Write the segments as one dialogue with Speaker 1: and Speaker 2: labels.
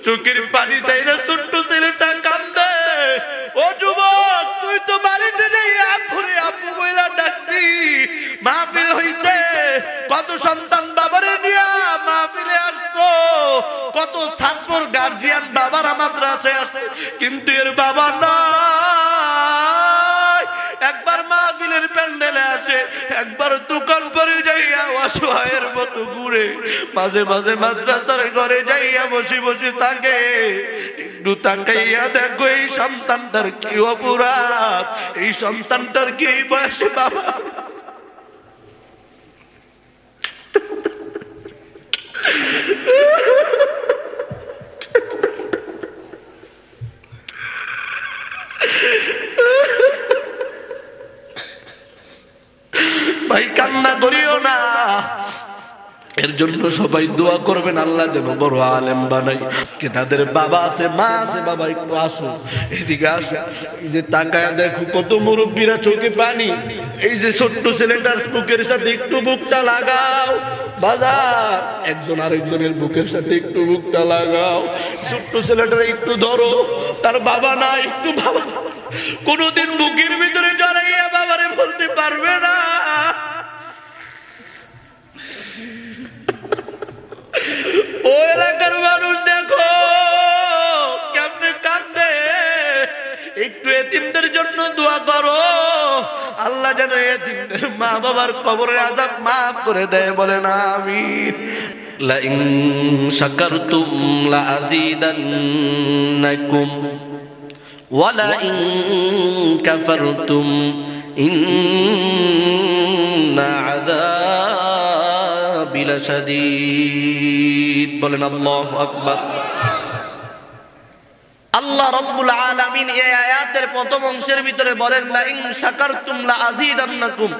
Speaker 1: চোখের পানি চাইরা ছোট্ট ছেলেটা কান্দে। ও যুবক, তুই তো বাড়িতে যাই আব্বুরে আব্বু বইলা ডাকবি। মাহফিল হইছে, কত সন্তান বাবারে নিয়া মাহফিলে আসতো, কত ছাত্র গার্জিয়ান বাবারা মাদ্রাসায় আসছে, কিন্তু এর বাবা নাই। একবার মাহফিলের প্যান্ডেলে আসে, একবার দোকান করে যাইয়া অসহায়ের মতো ঘুরে, মাঝে মাঝে মাদ্রাসার ঘরে যাইয়া বসে বসে থাকে। একটু তাকাইয়া দেখো এই সন্তানটার কি অপরাধ, এই সন্তানটার কি এই বয়সে বাবা। ভাই কান্না করিও না, এর জন্য সবাই দোয়া করবেন আল্লাহ যেন বড় আলেম বানাই। আজকে তাদের বাবা আছে, মা আছে, বাবা একটু আসো, এদিকে আসো। এই যে তাকায় দেখো কত মুরব্বীরা চোখে পানি। এই যে ছোট্ট ছেলেটার বুকের সাথে একটু বুকটা লাগাও বাজার, একজন আরেকজনের বুকের সাথে একটু বুকটা লাগাও। ছোট্ট ছেলেটার একটু ধরো, তার বাবা না, একটু বাবা কোনদিন বুকের ভিতরে জড়াইয়া বাবারে বলতে পারবে না। ও এলাকার মানুষ দেখো কেমনে কান্দে, একটু এতিমদের জন্য দোয়া করো, আল্লাহ যেন এতিমদের মা বাবার কবরের আযাব মাফ করে দেয়, বলেন আমিন। লা ইন শাকারতুম লা আযীদান্নাকুম ওয়া লা ইন কাফারতুম ইন্না আযাবি লাশাদীদ, বলেন আল্লাহু আকবার। আল্লাহ রাব্বুল আলামিন এই আয়াতের প্রথম অংশের ভিতরে বলেন লা ইন শাকারতুম লা আযীদান্নাকুম,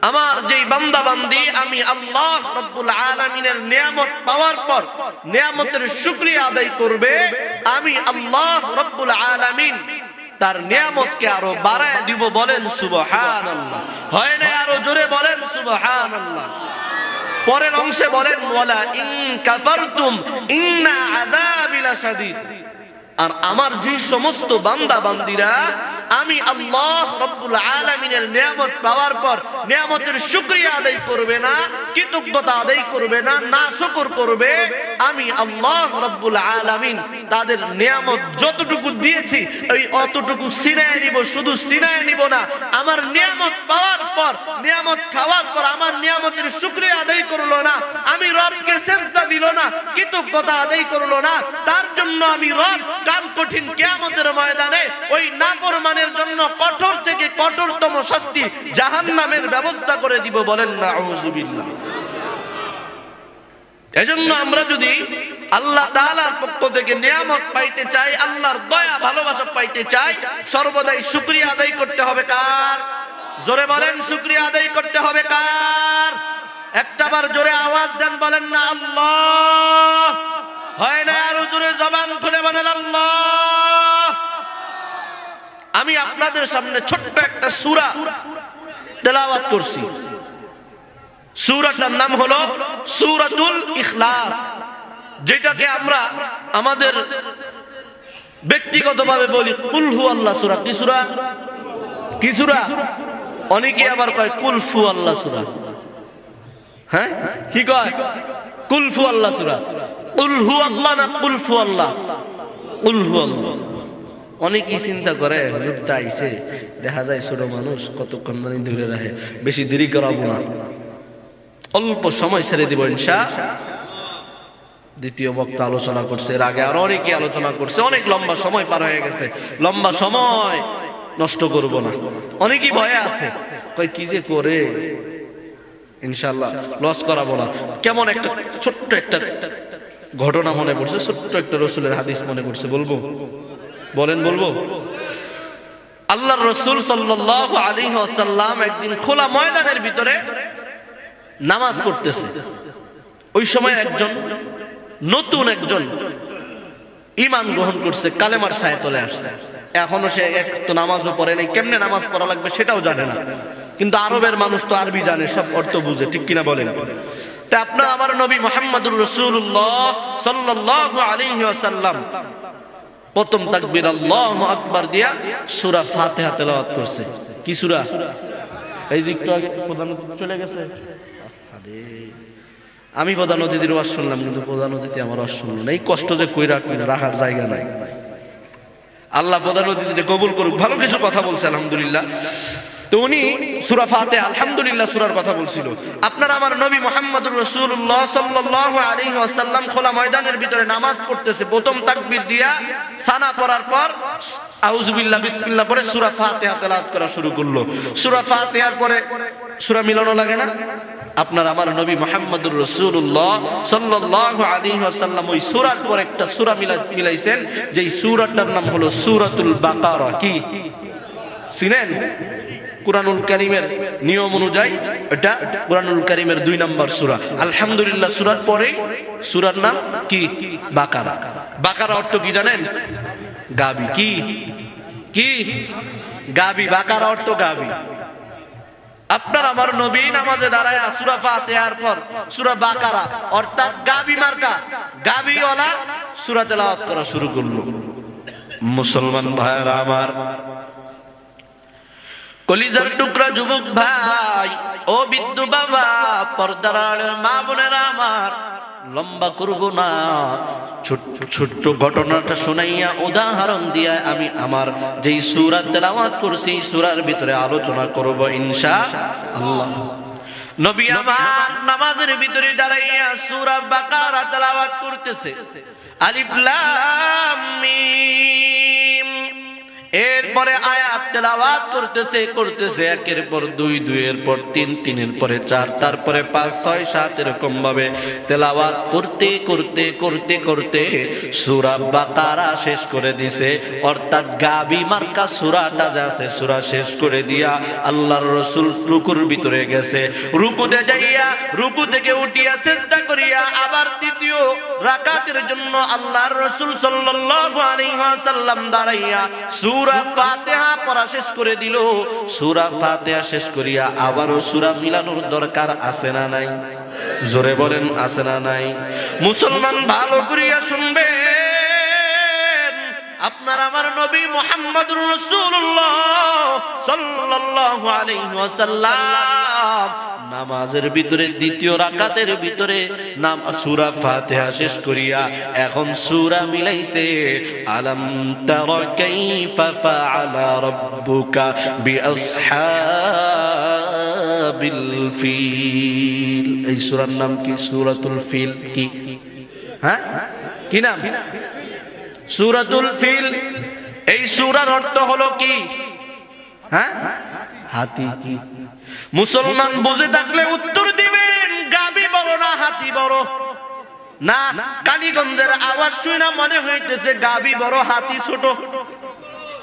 Speaker 1: আমার যেই বান্দা বান্দি আমি আল্লাহ রাব্বুল আলামিনের নিয়ামত পাওয়ার পর নিয়ামতের শুকরিয়া আদায় করবে, আমি আল্লাহ রাব্বুল আলামিন তার নিয়ামতকে আরো বাড়ায় দিব, বলেন সুবহানাল্লাহ। হয় না আরো জোরে বলেন সুবহানাল্লাহ। পরের অংশে বলেন ওয়ালা ইন কাফারতুম ইন্না আযাবি লাশাদীদ, আর আমার যে সমস্ত বান্দা বান্দিরা আমি আল্লাহ রাব্বুল আলামিনের নিয়ামত পাওয়ার পর নিয়ামতের শুকরিয়া আদায় করবে না, কৃতজ্ঞতা আদায় করবে না, নাশকর করবে, আমি আল্লাহ রাব্বুল আলামিন তাদের নিয়ামত যতটুকু দিয়েছি ওই অতটুকু ছিনায় নিব। শুধু ছিনায় নিব না, আমার নিয়ামত পাওয়ার পর নিয়ামত খাওয়ার পর আমার নিয়ামতের শুকরিয়া আদায় করলো না, আমি রবকে সিজদা দিল না, কৃতজ্ঞতা আদায় করলো না, তার জন্য আমি রব কাল কঠিন কিয়ামতের ময়দানে ওই নাফরমানের জন্য কঠোর থেকে কঠোরতম শাস্তি জাহান্নামের ব্যবস্থা করে দিব, বলেন নাউযুবিল্লাহ। এজন্য আমরা যদি আল্লাহ তাআলার পক্ষ থেকে নিয়ামত পাইতে চাই, আল্লাহর দয়া ভালোবাসা পাইতে চাই, সর্বদাই শুকরিয়া আদায় করতে হবে কার? জোরে বলেন শুকরিয়া আদায় করতে হবে কার? একটাবার জোরে আওয়াজ দেন, বলেন না আল্লাহ। হয় না আরো জোরে জবান খুলে বলেন আল্লাহ। আমি আপনাদের সামনে ছোট্ট একটা সূরা তেলাওয়াত করছি, সূরাটার নাম হলো সূরাতুল ইখলাস, যেটাকে আমরা আমাদের ব্যক্তিগতভাবে বলি কুল হু আল্লাহ সূরা। কি সূরা? কি সূরা? অনেকে আবার কয় কুল ফু আল্লাহ সূরা। হ্যাঁ কি কয়? কুল ফু আল্লাহ সূরা। কুল হু আল্লাহ না কুল ফু আল্লাহ? কুল হু আল্লাহ। অনেকেই চিন্তা করে হুজুরটা আইছে, দেখা যায় ছোট মানুষ কতক্ষণ ধরে রাখে, বেশি দেরি করাবো না, অল্প সময় ছেড়ে দিব ইনশাআল্লাহ। দ্বিতীয় বক্তা আলোচনা করছে, এর আগে আরো অনেকে আলোচনা করছে, অনেক লম্বা সময় পার হয়ে গেছে, লম্বা সময় নষ্ট করব না। অনেকেই ভয়ে আছে, কয় কি যে করে, ইনশাআল্লাহ লস করাবো না। কেমন একটা ছোট্ট একটা ঘটনা মনে পড়ছে, ছোট্ট একটা রাসূলের হাদিস মনে পড়ছে, বলবো? বলেন বলবো? আল্লাহর রাসূল সাল্লাল্লাহু আলাইহি ওয়াসাল্লাম একদিন খোলা ময়দানের ভিতরে নামাজ পড়তেছে। ওই সময় একজন নতুন একজন ঈমান গ্রহণ করছে, কালেমার সায়াতলে আসছে। এখনো সে এক তো নামাজও পড়ে নাই, কেমনে নামাজ পড়া লাগবে সেটাও জানে না, কিন্তু আরবের মানুষ তো আরবি জানে, সব অর্থ বুঝে, ঠিক কিনা বলেন? তা আপনার আমার নবী মুহাম্মদুর রাসূলুল্লাহ সাল্লাল্লাহু আলাইহি ওয়াসাল্লাম প্রথম তাকবীর আল্লাহু আকবার দিয়া সূরা ফাতিহা তেলাওয়াত করছে। কি সূরা? এই যে একটু আগে প্রধান চলে গেছে। আমি প্রধান অতিথির ওয়াজ শুনলাম, কিন্তু প্রধান অতিথি আমার ওয়াজ শুনল না। এই কষ্ট যে কই রাখার জায়গা নাই। আল্লাহ প্রধান অতিথিকে কবুল করুক। ভালো কিছু কথা বলছে আলহামদুলিল্লাহ। তো উনি সূরা ফাতিহা আলহামদুলিল্লাহ সূরার কথা বলছিল। আপনার আমার নবী মুহাম্মদুর রাসূলুল্লাহ সাল্লাল্লাহু আলাইহি ওয়াসাল্লাম খোলা ময়দানের ভিতরে নামাজ পড়তেছে। প্রথম তাকবীর দিয়া সানা পড়ার পর আউযু বিল্লাহ বিসমিল্লাহ পরে সূরা ফাতিহা তেলাওয়াত করা শুরু করলো। সূরা ফাতিহার পরে সূরা মিলানো লাগে না? আপনার আমার নবী মুহাম্মদুর রাসূলুল্লাহ সাল্লাল্লাহু আলাইহি ওয়াসাল্লাম ওই সূরার পর একটা সূরা মিলাইছেন, যেই সূরাটার নাম হলো সূরাতুল বাকারা। কি শুনেন? কুরআনুল কারীমের নিয়ম অনুযায়ী এটা কুরআনুল কারীমের 2 নম্বর সূরা। আলহামদুলিল্লাহ সূরার পরেই সূরার নাম কি? বাকারা। বাকারা অর্থ কি জানেন? গাবি। কি কি? গাবি। বাকারা অর্থ গাবি। আপনার আমার নবী নামাজে দাঁড়ায় সূরা ফাতিহার পর সূরা বাকারা অর্থাৎ গাবি মার্কা গাবিওয়ালা সূরা তেলাওয়াত করা শুরু করলো। মুসলমান ভাইরা আমার, কলিজার টুকরা যুবক ভাই, ও বিদ্যু বাবা, পর্দার আড়ালের মা বোনেরা আমার, লম্বা করব না, ছোট্ট ঘটনাটা শুনাইয়া উদাহরণ দিয়া আমি আমার যেই সূরা তেলাওয়াত করছি সূরার ভিতরে আলোচনা করব ইনশাআল্লাহ। নবী আমার নামাজের ভিতরে দাঁড়াইয়া সূরা বাকারা তেলাওয়াত করতেছে। আলিফ লাম মিম, এরপরে আয়াত তেলাওয়াত করতেছে একের পর 2, 2 এর পর 3, 3 এর পরে 4, তারপরে 5, 6, 7 এরকম ভাবে তেলাওয়াত করতে সূরা বাকারা শেষ করে দিছে। অর্থাৎ গাবি মার্কা সূরাটা যা আছে সূরা শেষ করে দিয়া আল্লাহর রাসূল রুকুর ভিতরে গেছে। রুকুতে যাইয়া রুকু থেকে উঠিয়া সিজদা করিয়া আবার দ্বিতীয় রাকাতের জন্য আল্লাহর রাসূল সাল্লাল্লাহু আলাইহি ওয়াসাল্লাম দাঁড়াইয়া সূরা ফাতিহা পড়া শেষ করে দিল। সূরা ফাতিহা শেষ করিয়া আবারও সূরা মিলানোর দরকার আছে না নাই? জোরে বলেন আছে না নাই? মুসলমান ভালো করিয়া শুনবেন, আপনার আমার নবী মুহাম্মদুর রাসূলুল্লাহ সাল্লাল্লাহু আলাইহি ওয়াসাল্লাম নামাজের ভিতরে দ্বিতীয় রাকাতের ভিতরে সূরা ফাতিহা শেষ করিয়া এখন সূরা মিলাইছে। আলাম তারা কাইফা ফাআলা রাব্বুকা বিআসহাবিল ফিল। এই সূরার নাম কি? সূরাতুল ফিল। কি? হ্যাঁ, কি নাম? সূরাতুল ফিল। এই সূরার অর্থ হলো কি? হ্যাঁ, হাতি। কি? মুসলমান বুঝে থাকলে উত্তর দিবেন, গাবি বড় না হাতি বড়? না, কালীগঞ্জের আওয়াজ শুনে মনে হইতেছে গাবি বড় হাতি ছোট।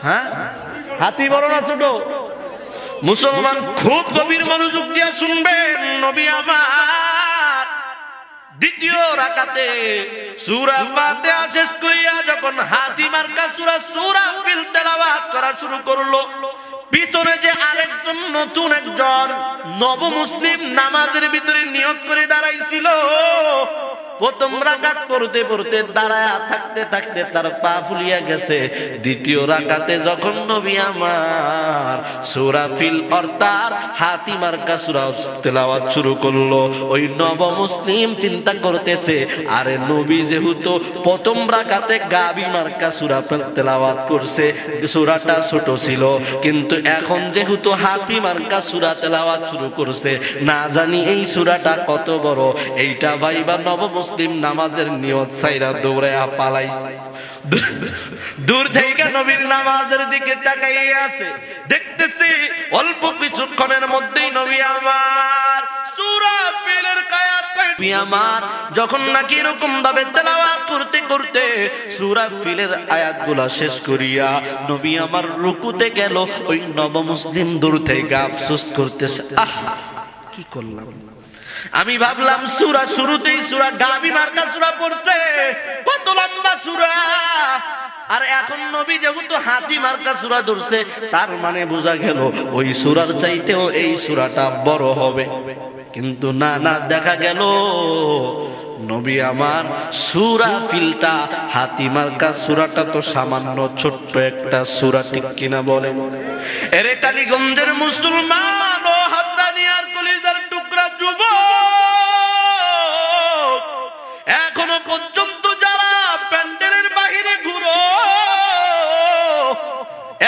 Speaker 1: হ্যাঁ, হাতি বড় না ছোট? মুসলমান খুব গভীর মনোযোগ দিয়ে শুনবেন, নবী আমার দ্বিতীয় রাকাতে সূরা ফাতিহা শেষ করিয়া যখন হাতি মার্কা সূরা ফিল তেলাওয়াত করা শুরু করলো, পিছনে যে আরেকজন নতুন একজন নব মুসলিম নামাজের ভিতরে নিয়ত করে দাঁড়াইছিল, প্রথম রাকাত পড়তে দাঁড়ায়া থাকতে তার পা ফুলিয়া গেছে। দ্বিতীয় রাকাতে যখন নবী আমার সূরা ফিল অর্থাৎ হাতি মার্কা সূরা তেলাওয়াত শুরু করলো, ওই নব মুসলিম চিন্তা করতেছে, আরে নবী যেহেতু প্রথম রাকাতে গাবি মার্কা সূরা তেলাওয়াত করছে, সূরাটা ছোট ছিল, কিন্তু এখন যেহেতু হাতি মার্কা সূরা তেলাওয়াত শুরু করছে, না জানি এই সূরাটা কত বড়। এইটা ভাইবা নব মুসলিম নামাজের নিয়ত ছাইরা দৌড়ায়া পালাইছে। দূর থেকে নবীর নামাজের দিকে তাকাইয়া আছে, দেখতেছি অল্প কিছুক্ষণের মধ্যেই নবী আমার সূরা ফিলের নবী আমার যখন নাকি এরকম ভাবে তেলাওয়াত করতে সূরা ফিলের আয়াতগুলা শেষ করিয়া নবী আমার রুকুতে গেল, ওই নব মুসলিম দূর থেকে আফসোস করতেছে, আহ কি করলাম। আমি ভাবলাম সূরা শুরুতেই সূরা গাবি মার্কা সূরা পড়ছে, কত লম্বা সূরা, আর এখন নবী যেহেতু হাতি মার্কা সূরা ধরছে, তার মানে বোঝা গেল ওই সূরার চাইতেও এই সূরাটা বড় হবে। কিন্তু না না, দেখা গেল নবী আমার সূরা ফিলটা, হাতি মার্কা সূরাটা তো সামান্য ছোট্ট একটা সূরা, ঠিক কিনা বলেন? এরে টালিগঞ্জের মুসলমান ও হাতরানিয়ার কলিজার টুকরা যুবক, এখনো পর্যন্ত যারা প্যান্ডেলের বাহিরে ঘুরো,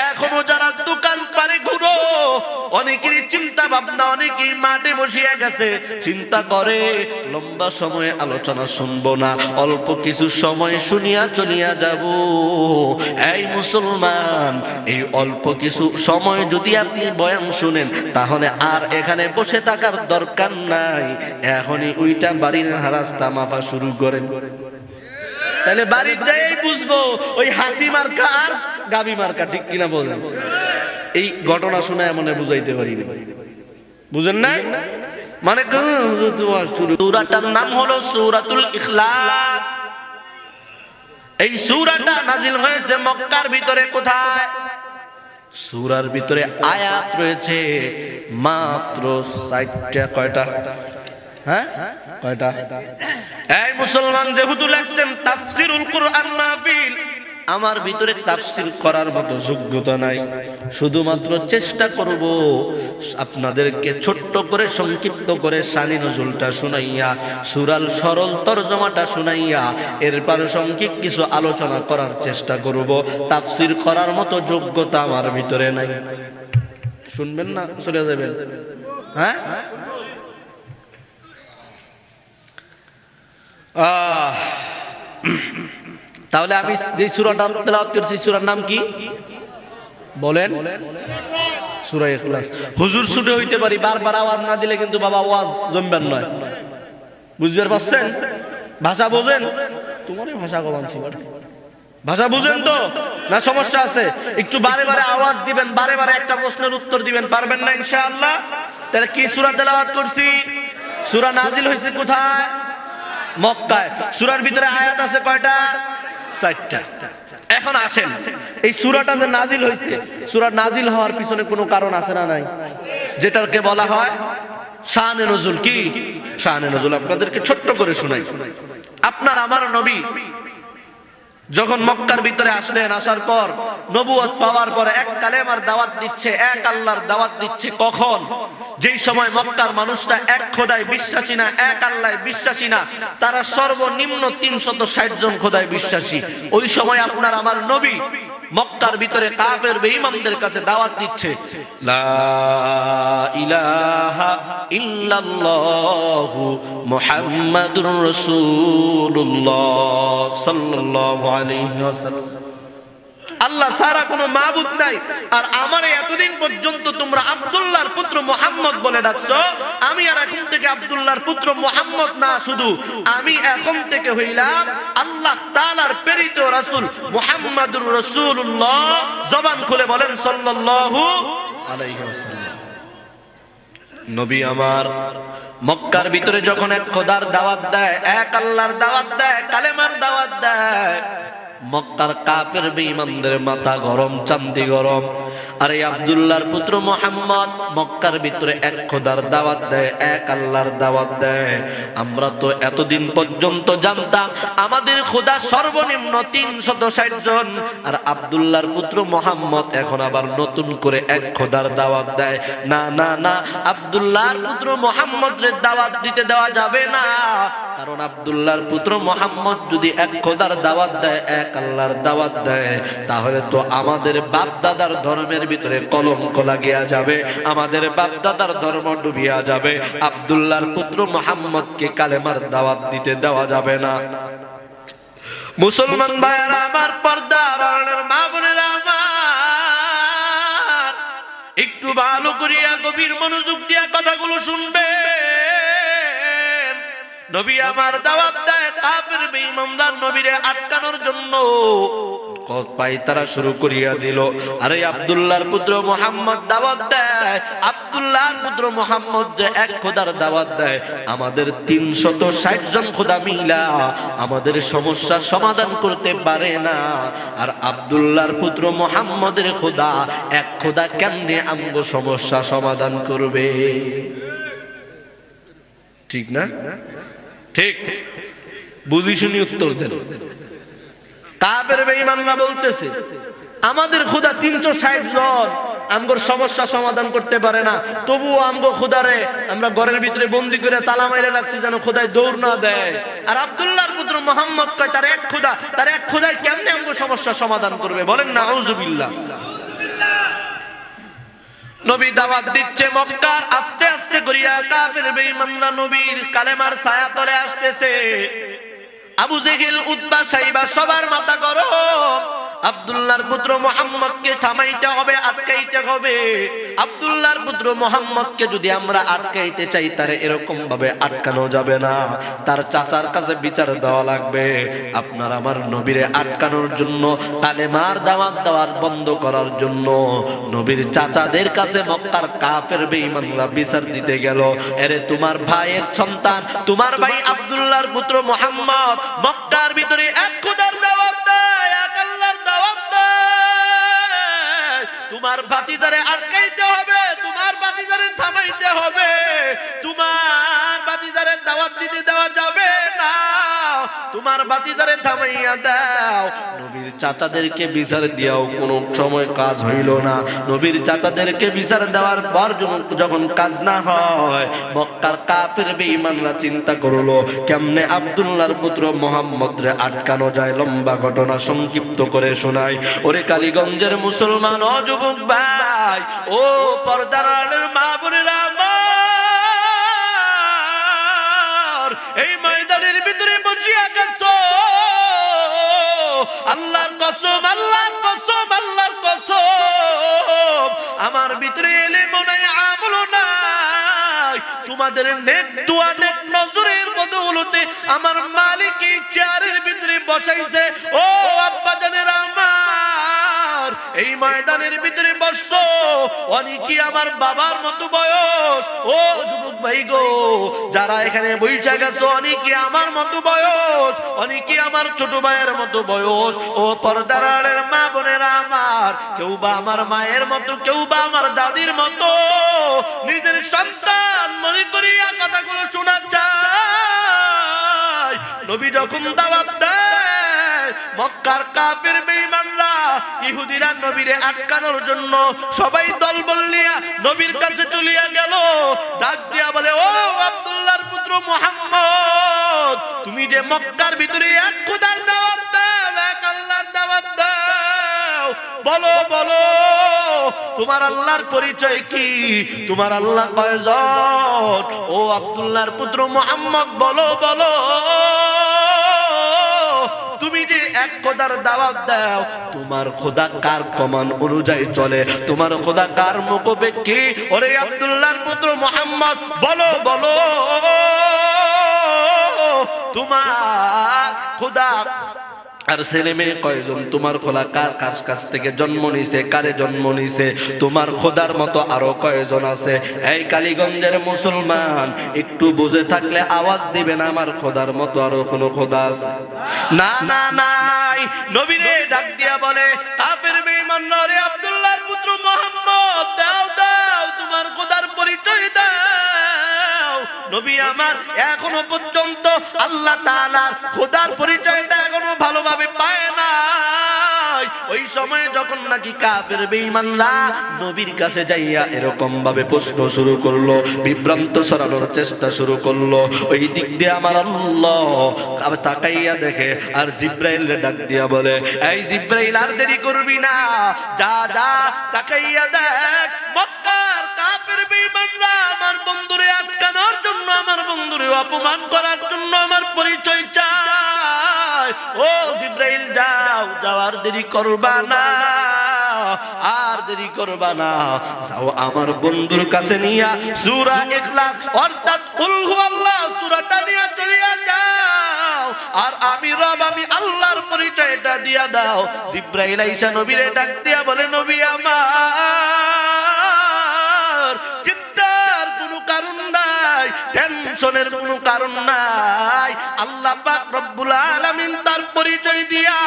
Speaker 1: এখনো যারা দোকান পারে ঘুরো, অনেকেরই চিন্তা ভাবনা, অনেকেই মাঠে বসিয়া গেছে, চিন্তা করে লম্বা সময় আলোচনা শুনবো না, অল্প কিছু সময় শুনিয়া চলিয়া যাব। এই মুসলমান, এই অল্প কিছু সময় যদি আপনি বয়ান শুনেন, তাহলে আর এখানে বসে থাকার দরকার নাই, এখনই ওইটা বাড়ির রাস্তা মাপা শুরু করেন। তাহলে বাড়ির যাই বুঝবো ওই হাতি মার্কা আর গাবি মার্কা, ঠিক কিনা বলেন? এই ঘটনা শুনে মনে বুঝাইতে পারি না, বুঝেন না? মানে সূরাটার নাম হলো সূরাতুল ইখলাস। এই সূরাটা নাজিল হয়েছে মক্কার ভিতরে। কোথায়? সূরার ভিতরে আয়াত রয়েছে মাত্র 60টা। কয়টা? হ্যাঁ, কয়টা? এই মুসলমান, যেহেতু লেখছেন তাফসিরুল কুরআন মাহফিল, আমার ভিতরে তাফসীর করার মতো যোগ্যতা নাই, শুধুমাত্র চেষ্টা করব আপনাদেরকে ছোট্ট করে সংক্ষিপ্ত করে শানি নজুলটা শুনাইয়া, সূরার সরল তরজমাটা শুনাইয়া, এরপর সংক্ষিপ্ত কিছু আলোচনা করার চেষ্টা করব। তাফসীর করার মতো যোগ্যতা আমার ভিতরে নাই। শুনবেন না, চলে যাবেন? হ্যাঁ, তাহলে আমি যে সূরাটা তেলাওয়াত করছি, সূরার নাম কি বলেন? সূরা ইখলাস। হুজুর ছুটে হইতে পারি, বারবার আওয়াজ না দিলে কিন্তু বাবা আওয়াজ জমবেন নয়। বুঝতে পারছেন? ভাষা বোঝেন? তোমারই ভাষা কমানছি, ভাষা বুঝেন তো না? সমস্যা আছে? একটু বারে বারে আওয়াজ দিবেন, বারে বারে একটা প্রশ্নের উত্তর দিবেন, পারবেন না ইনশাআল্লাহ? তাহলে কি সূরা তেলাওয়াত করছি? সূরা নাজিল হয়েছে কোথায়? মক্কায়। সূরার ভিতরে আয়াত আছে কয়টা? 4টা। এখন আসেন, এই সূরাটা যে নাজিল হয়েছে, সূরা নাজিল হওয়ার পিছনে কোনো কারণ আছে না নাই? যেটাকে বলা হয় শানে নজুল। কি শানে নজুল? আপনাদেরকে ছোট্ট করে শোনাই। আপনার আমার নবী যখন মক্কার ভিতরে আসলেন, আসার পর নবুয়ত পাওয়ার পরে এক কালেমার দাওয়াত দিচ্ছে, এক আল্লাহর দাওয়াত দিচ্ছে। কখন? যেই সময় মক্কার মানুষরা এক খোদায় বিশ্বাসী না, এক আল্লাহয় বিশ্বাসী না, তারা সর্বনিম্ন 360 জন খোদায় বিশ্বাসী। ওই সময় আপনার আমার নবী মক্কার ভিতরে কাফের বেঈমানদের কাছে দাওয়াত দিচ্ছে, লা ইলাহা ইল্লাল্লাহু মুহাম্মাদুর রাসূলুল্লাহ সাল্লাল্লাহু আলাইহি ওয়াসাল্লাম। আল্লাহ ছাড়া কোনো মাবুদ নাই, আর আমারে এতদিন পর্যন্ত তোমরা আব্দুল্লাহর পুত্র মুহাম্মদ বলে ডাকছো। আমি আর এখন থেকে আব্দুল্লাহর পুত্র মুহাম্মদ না, শুধু আমি এখন থেকে হইলাম আল্লাহ তাআলার প্রেরিত রাসূল মুহাম্মাদুর রাসূলুল্লাহ। জবান খুলে বলেন সাল্লাল্লাহু আলাইহি ওয়াসাল্লাম। নবী আমার মক্কার ভিতরে যখন এক খোদার দাওয়াত দেয়, এক আল্লাহর দাওয়াত দেয়, কালেমার দাওয়াত দেয়, মক্কার কাফের বেঈমানদের মাথা গরম, চান্দি গরম। আর এই আব্দুল্লাহর পুত্র মুহাম্মদ মক্কার ভিতরে এক খোদার দাওয়াত দেয়, এক আল্লাহর দাওয়াত দেয়। আমরা তো এতদিন পর্যন্ত জানতাম আমাদের খোদা সর্বনিম্ন 360 জন, আর আব্দুল্লাহর পুত্র মুহাম্মদ এখন আবার নতুন করে এক খোদার দাওয়াত দেয়। না না না, আব্দুল্লাহর পুত্র মুহাম্মদের দাওয়াত দিতে দেওয়া যাবে না, কারণ আব্দুল্লাহর পুত্র মুহাম্মদ যদি এক খোদার দাওয়াত দেয়, এক আল্লাহর দাওয়াত দেয়, তাহলে তো আমাদের বাপ দাদার ধর্মের ভিতরে কলঙ্ক লাগিয়া যাবে, আমাদের বাপ দাদার ধর্ম ডুবিয়া যাবে। আব্দুল্লাহর পুত্র মুহাম্মদকে কালেমার দাওয়াত দিতে দেওয়া যাবে না। মুসলমান ভাইয়েরা আমার, পর্দার আড়ালের মা বোনেরা আমার, একটু ভালো করিয়া গভীর মনোযোগ দিয়া কথাগুলো শুনবে। নবী আমার দাওয়াত দেয় কাফের বেঈমানদের নবীরে আটকানোর জন্য। পাই তারা শুরু করিয়া দিল। আরে আব্দুল্লাহর পুত্র মুহাম্মদ দাওয়াত দেয়, আব্দুল্লাহর পুত্র মুহাম্মদ যে এক খোদার দাওয়াত দেয়, আমাদের 360 জন খোদা মিলা আমাদের সমস্যা সমাধান করতে পারে না। আর আব্দুল্লাহর পুত্র মুহাম্মদের খোদা এক খোদা কেমনে আমগো সমস্যা সমাধান করবে? ঠিক না? ঠিক, বুঝি শুনি উত্তর দেন। কাফের বেঈমানরা বলতেছে আমাদের খোদা 360 জন, আমগোর সমস্যা সমাধান করতে পারে না, তবুও আমগো খোদারে আমরা ঘরের ভিতরে বন্দি করে তালা মাইরে রাখছি যেন খোদায় দৌড় না দেয়। আর আব্দুল্লাহর পুত্র মুহাম্মদ কয় তার এক খোদা, তার এক খোদায় কেমনে আমগো সমস্যা সমাধান করবে? বলেন না আউযুবিল্লাহ। নবী দাওয়াত দিচ্ছে মক্কার, আস্তে আস্তে করিয়া কাফের বেঈমানরা নবীর কালেমার ছায়া তলে আসতেছে। আবু জেহেল, উতবা, সাইবা সবার মাথা গরম। আব্দুল্লাহর পুত্র মুহাম্মদকে থামাইতে হবে, আটকাইতে হবে। আব্দুল্লাহর পুত্র মুহাম্মদকে যদি আমরা আটকাইতে চাই, তারে এরকম ভাবে আটকানো যাবে না, তার চাচার কাছে বিচার দেওয়া লাগবে। আপনার আমার নবীরে আটকানোর জন্য, কালেমার দাওয়াত দেওয়ার বন্ধ করার জন্য নবীর চাচাদের কাছে মক্কার কাফের বেঈমানরা বিচার দিতে গেল। এরে তোমার ভাইয়ের সন্তান, তোমার ভাই আব্দুল্লাহর পুত্র মুহাম্মদ মক্কার ভিতরে এক খোদার দাওয়াত দেয়, এক আল্লাহর দাওয়াত দেয়। তোমার ভাতিজারে আটকাইতে হবে, তোমার ভাতিজারে থামাইতে হবে, তোমার ভাতিজারে দাওয়াত দিতে দেওয়া যাবে না, তোমার ভাতিজারে থামাইয়া দাও। নবীর চাচাদেরকে বিচার দিয়াও কোনো সময় কাজ হইল না। নবীর চাচাদেরকে বিচার দেওয়ার পর যখন কাজ না হয়, মক্কার কাফের বেঈমানরা চিন্তা করলো কেমনে আব্দুল্লাহর পুত্র মুহাম্মদরে আটকানো যায়। লম্বা ঘটনা সংক্ষিপ্ত করে শোনাই। ওরে কালীগঞ্জের মুসলমান ও যুবক ভাই, ও পর্দার আড়ালের মা বোনেরা আমার, এই ময়দানের ভিতরে বসিয়া গেছো, আল্লাহর কসম, আল্লাহর কসম, আল্লাহর কসম, আমার ভিতরে ইলম নাই, আমল নাই। তোমাদের নেক দোয়া, নেক নজরের বদৌলতে আমার মালিক এই চেয়ারের ভিতরে বসাইছে। ও আব্বা জানেরা আমার, এই ময়দানের ভিতরে বসছো, অনেকেই আমার বাবার মতো বয়স। ও যুবক ভাই গো, যারা এখানে বইসা গেছো, অনেকে আমার মতো বয়স, অনেকে আমার ছোট ভাইয়ের মতো বয়স। ও পর্দার আড়ালের মা বোনেরা আমার, কেউ বা আমার মায়ের মতো, কেউ বা আমার দাদির মতো, নিজের সন্তান মনে করিয়া কথাগুলো শোনা চায়। নবী যখন দাওয়াত দেয়, মক্কার কাফের বেঈমানরা, ইহুদিরা নবীরে আটকানোর জন্য সবাই দলবল নিয়ে নবীর কাছে চলিয়া গেল। ডাক দিয়া বলে, ও আব্দুল্লাহর পুত্র মুহাম্মদ, তুমি যে মক্কার ভিতরে এক খোদার দাওয়াত দাও, এক আল্লাহর দাওয়াত দাও, বলো বলো তোমার আল্লাহর পরিচয় কি? তোমার আল্লাহ কয়জন? ও আব্দুল্লাহর পুত্র মুহাম্মদ, বলো বলো তুমি যে এক খোদার দাওয়াত দাও, তোমার খোদা কার কমান অনুযায়ী চলে? তোমার খোদা কার মুখাপেক্ষী? ওরে আব্দুল্লাহর পুত্র মুহাম্মদ, বলো বলো তোমার খোদা আর ছেলে মেয়ে কয়জন? তোমার খোদা কার কাছ থেকে জন্ম নিছে, কারে জন্ম নিছে? তোমার খোদার মতো আরো কয়জন আছে? এই কালীগঞ্জের মুসলমান, একটু বুঝে থাকলে আওয়াজ দিবেন, আমার খোদার মতো আরো কোনো খোদা আছে? না না নাই। নবীরে ডাক দিয়া বলে, কাফের বেঈমানরা, রে আব্দুল্লাহর পুত্র মুহাম্মদ, দাও দাও তোমার খোদার পরিচয় দাও। নবী আমার এখনো পর্যন্ত আল্লাহ তাআলার খোদার পরিচয়টা এখনো ভালোভাবে পায় না। ওই সময়ে যখন নাকি কাফের বেঈমানরা নবীর কাছে যাইয়া এরকম ভাবে প্রশ্ন শুরু করলো, বিভ্রান্ত ছড়ানোর চেষ্টা শুরু করলো, ওই দিক দিয়ে আমার আল্লাহ তাকাইয়া দেখে আর জিব্রাইল ডাক দিয়া বলে, এই জিব্রাইল, আর দেরি করবি না, যা যা তাকাইয়া দেখ, মক্কার কাফের বেঈমানরা আমার বন্ধুরে আটকানোর জন্য, আমার বন্ধুরে অপমান করার জন্য আমার পরিচয় চায়। ও জিব্রাইল, যাও, যাওয়ার দেরি করবা না, আর দেরি করবা না, যাও আমার বন্ধুর কাছে নিয়া সূরা ইখলাস অর্থাৎ কুল হুয়াল্লাহ সূরাটা নিয়ে চলিয়া যাও, আর আমি রব, আমি আল্লাহর পরিচয়টা দিয়া দাও। জিব্রাইল আইসা নবীরে ডাক দিয়া বলে, নবী আমার, চিন্তার কোনো কারণ নাই, টেনশনের কোনো কারণ নাই। আল্লাহ পাক রব্বুল আলামিন তার পরিচয় দিয়া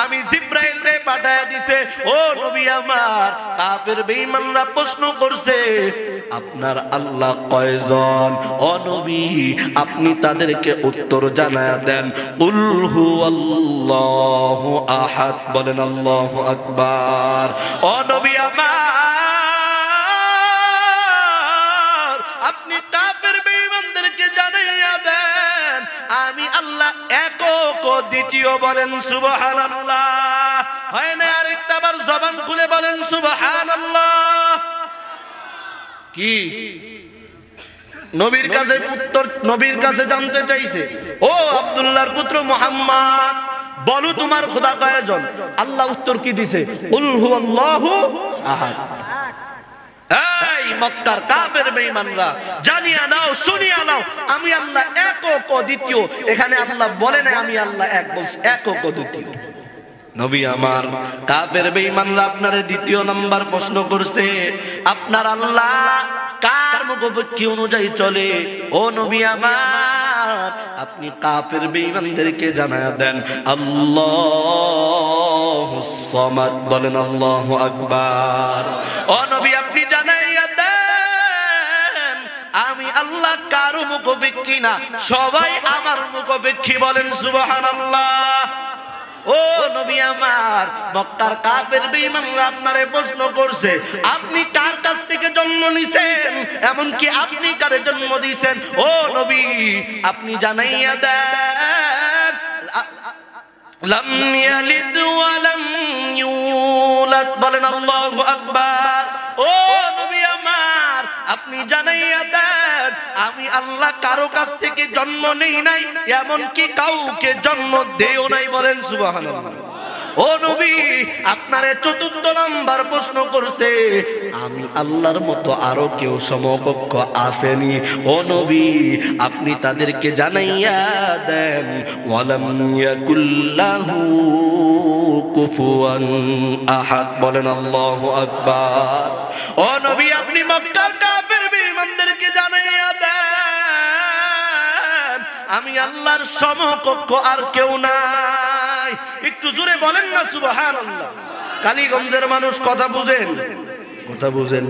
Speaker 1: আমি জিবরাইলকে পাঠায় দিছে। ও নবী আমার, কাফের বেঈমানরা প্রশ্ন করছে আপনার আল্লাহ কয়জন? ও নবী, আপনি তাদেরকে উত্তর জানায়া দেন, কুল হুয়াল্লাহু আহাদ। বলেন আল্লাহু আকবার। ও নবী আমার, আপনি কাফের বেঈমানদেরকে জানাইয়া দেন আমি আল্লাহ একক ও দ্বিতীয়। বলেন সুবহানাল্লাহ। হয় না আরেকটা বার জবান খুলে বলেন সুবহানাল্লাহ। কি নবীর কাছে উত্তর, নবীর কাছে জানতে চাইছে, ও আব্দুল্লাহর পুত্র মুহাম্মদ, বলো তোমার খোদা কয়জন? আল্লাহ উত্তর কি দিছে? কুল হুয়াল্লাহু আহাদ। এই মক্কার কাফের বেঈমানরা, জানিয়া নাও, শুনিয়া নাও, আমি আল্লাহ একক ও দ্বিতীয়। এখানে আল্লাহ বলে না আমি আল্লাহ এক, বলছে একক ও দ্বিতীয়। নবী আমার, কাফের বেঈমানরা আপনারে দ্বিতীয় নাম্বার প্রশ্ন করছে, আপনার আল্লাহ কার মুখোপেক্ষী অনুযায়ী চলে? ও নবী আমার, আপনি কাফের বেঈমানদেরকে জানায়া দেন আল্লাহুস সামাদ। বলেন আল্লাহু আকবার। ও নবী, আপনি জানাইয়া দেন আমি আল্লাহ কারো মুখোপেক্ষী না, সবাই আমার মুখোপেক্ষী। বলেন সুবহানাল্লাহ। ও নবী আমার, মক্কার কাফের বেঈমানরা আপনারে প্রশ্ন করছে আপনি কার কাছ থেকে জন্ম নিছেন, এমনকি আপনি কারে জন্ম দিয়েছেন? ও নবী, আপনি জানাইয়া দেন লাম ইয়ালিদ ওয়া লাম ইউলাদ। বলেন আল্লাহু আকবার। ও নবী আমার, আপনি জানাইয়া দেন আমি আল্লাহ কারো কাছ থেকে জন্ম নেই নাই, এমনকি কাউকে জন্ম দেও নাই। বলেন সুবহানাল্লাহ। ও নবী, আপনারে চতুর্থ নাম্বার প্রশ্ন করছে আমি আল্লাহর মতো আরো কেউ সমকক্ষ আসেনি? ও নবী, আপনি তাদেরকে জানাইয়া দেন ওয়ালাম ইয়াকুল্লাহু কুফুয়ান আহাদ। বলেন আল্লাহু আকবার। ও নবী, আপনি মক্কার কাফের বেঈমানদেরকে জানাইয়া দেন আমি আল্লাহর সমকক্ষ আর কেউ নাই। একটু জোরে বলেন না সুবহানাল্লাহ। কালীগঞ্জের মানুষ কথা বুঝেন, কথা বুঝেন।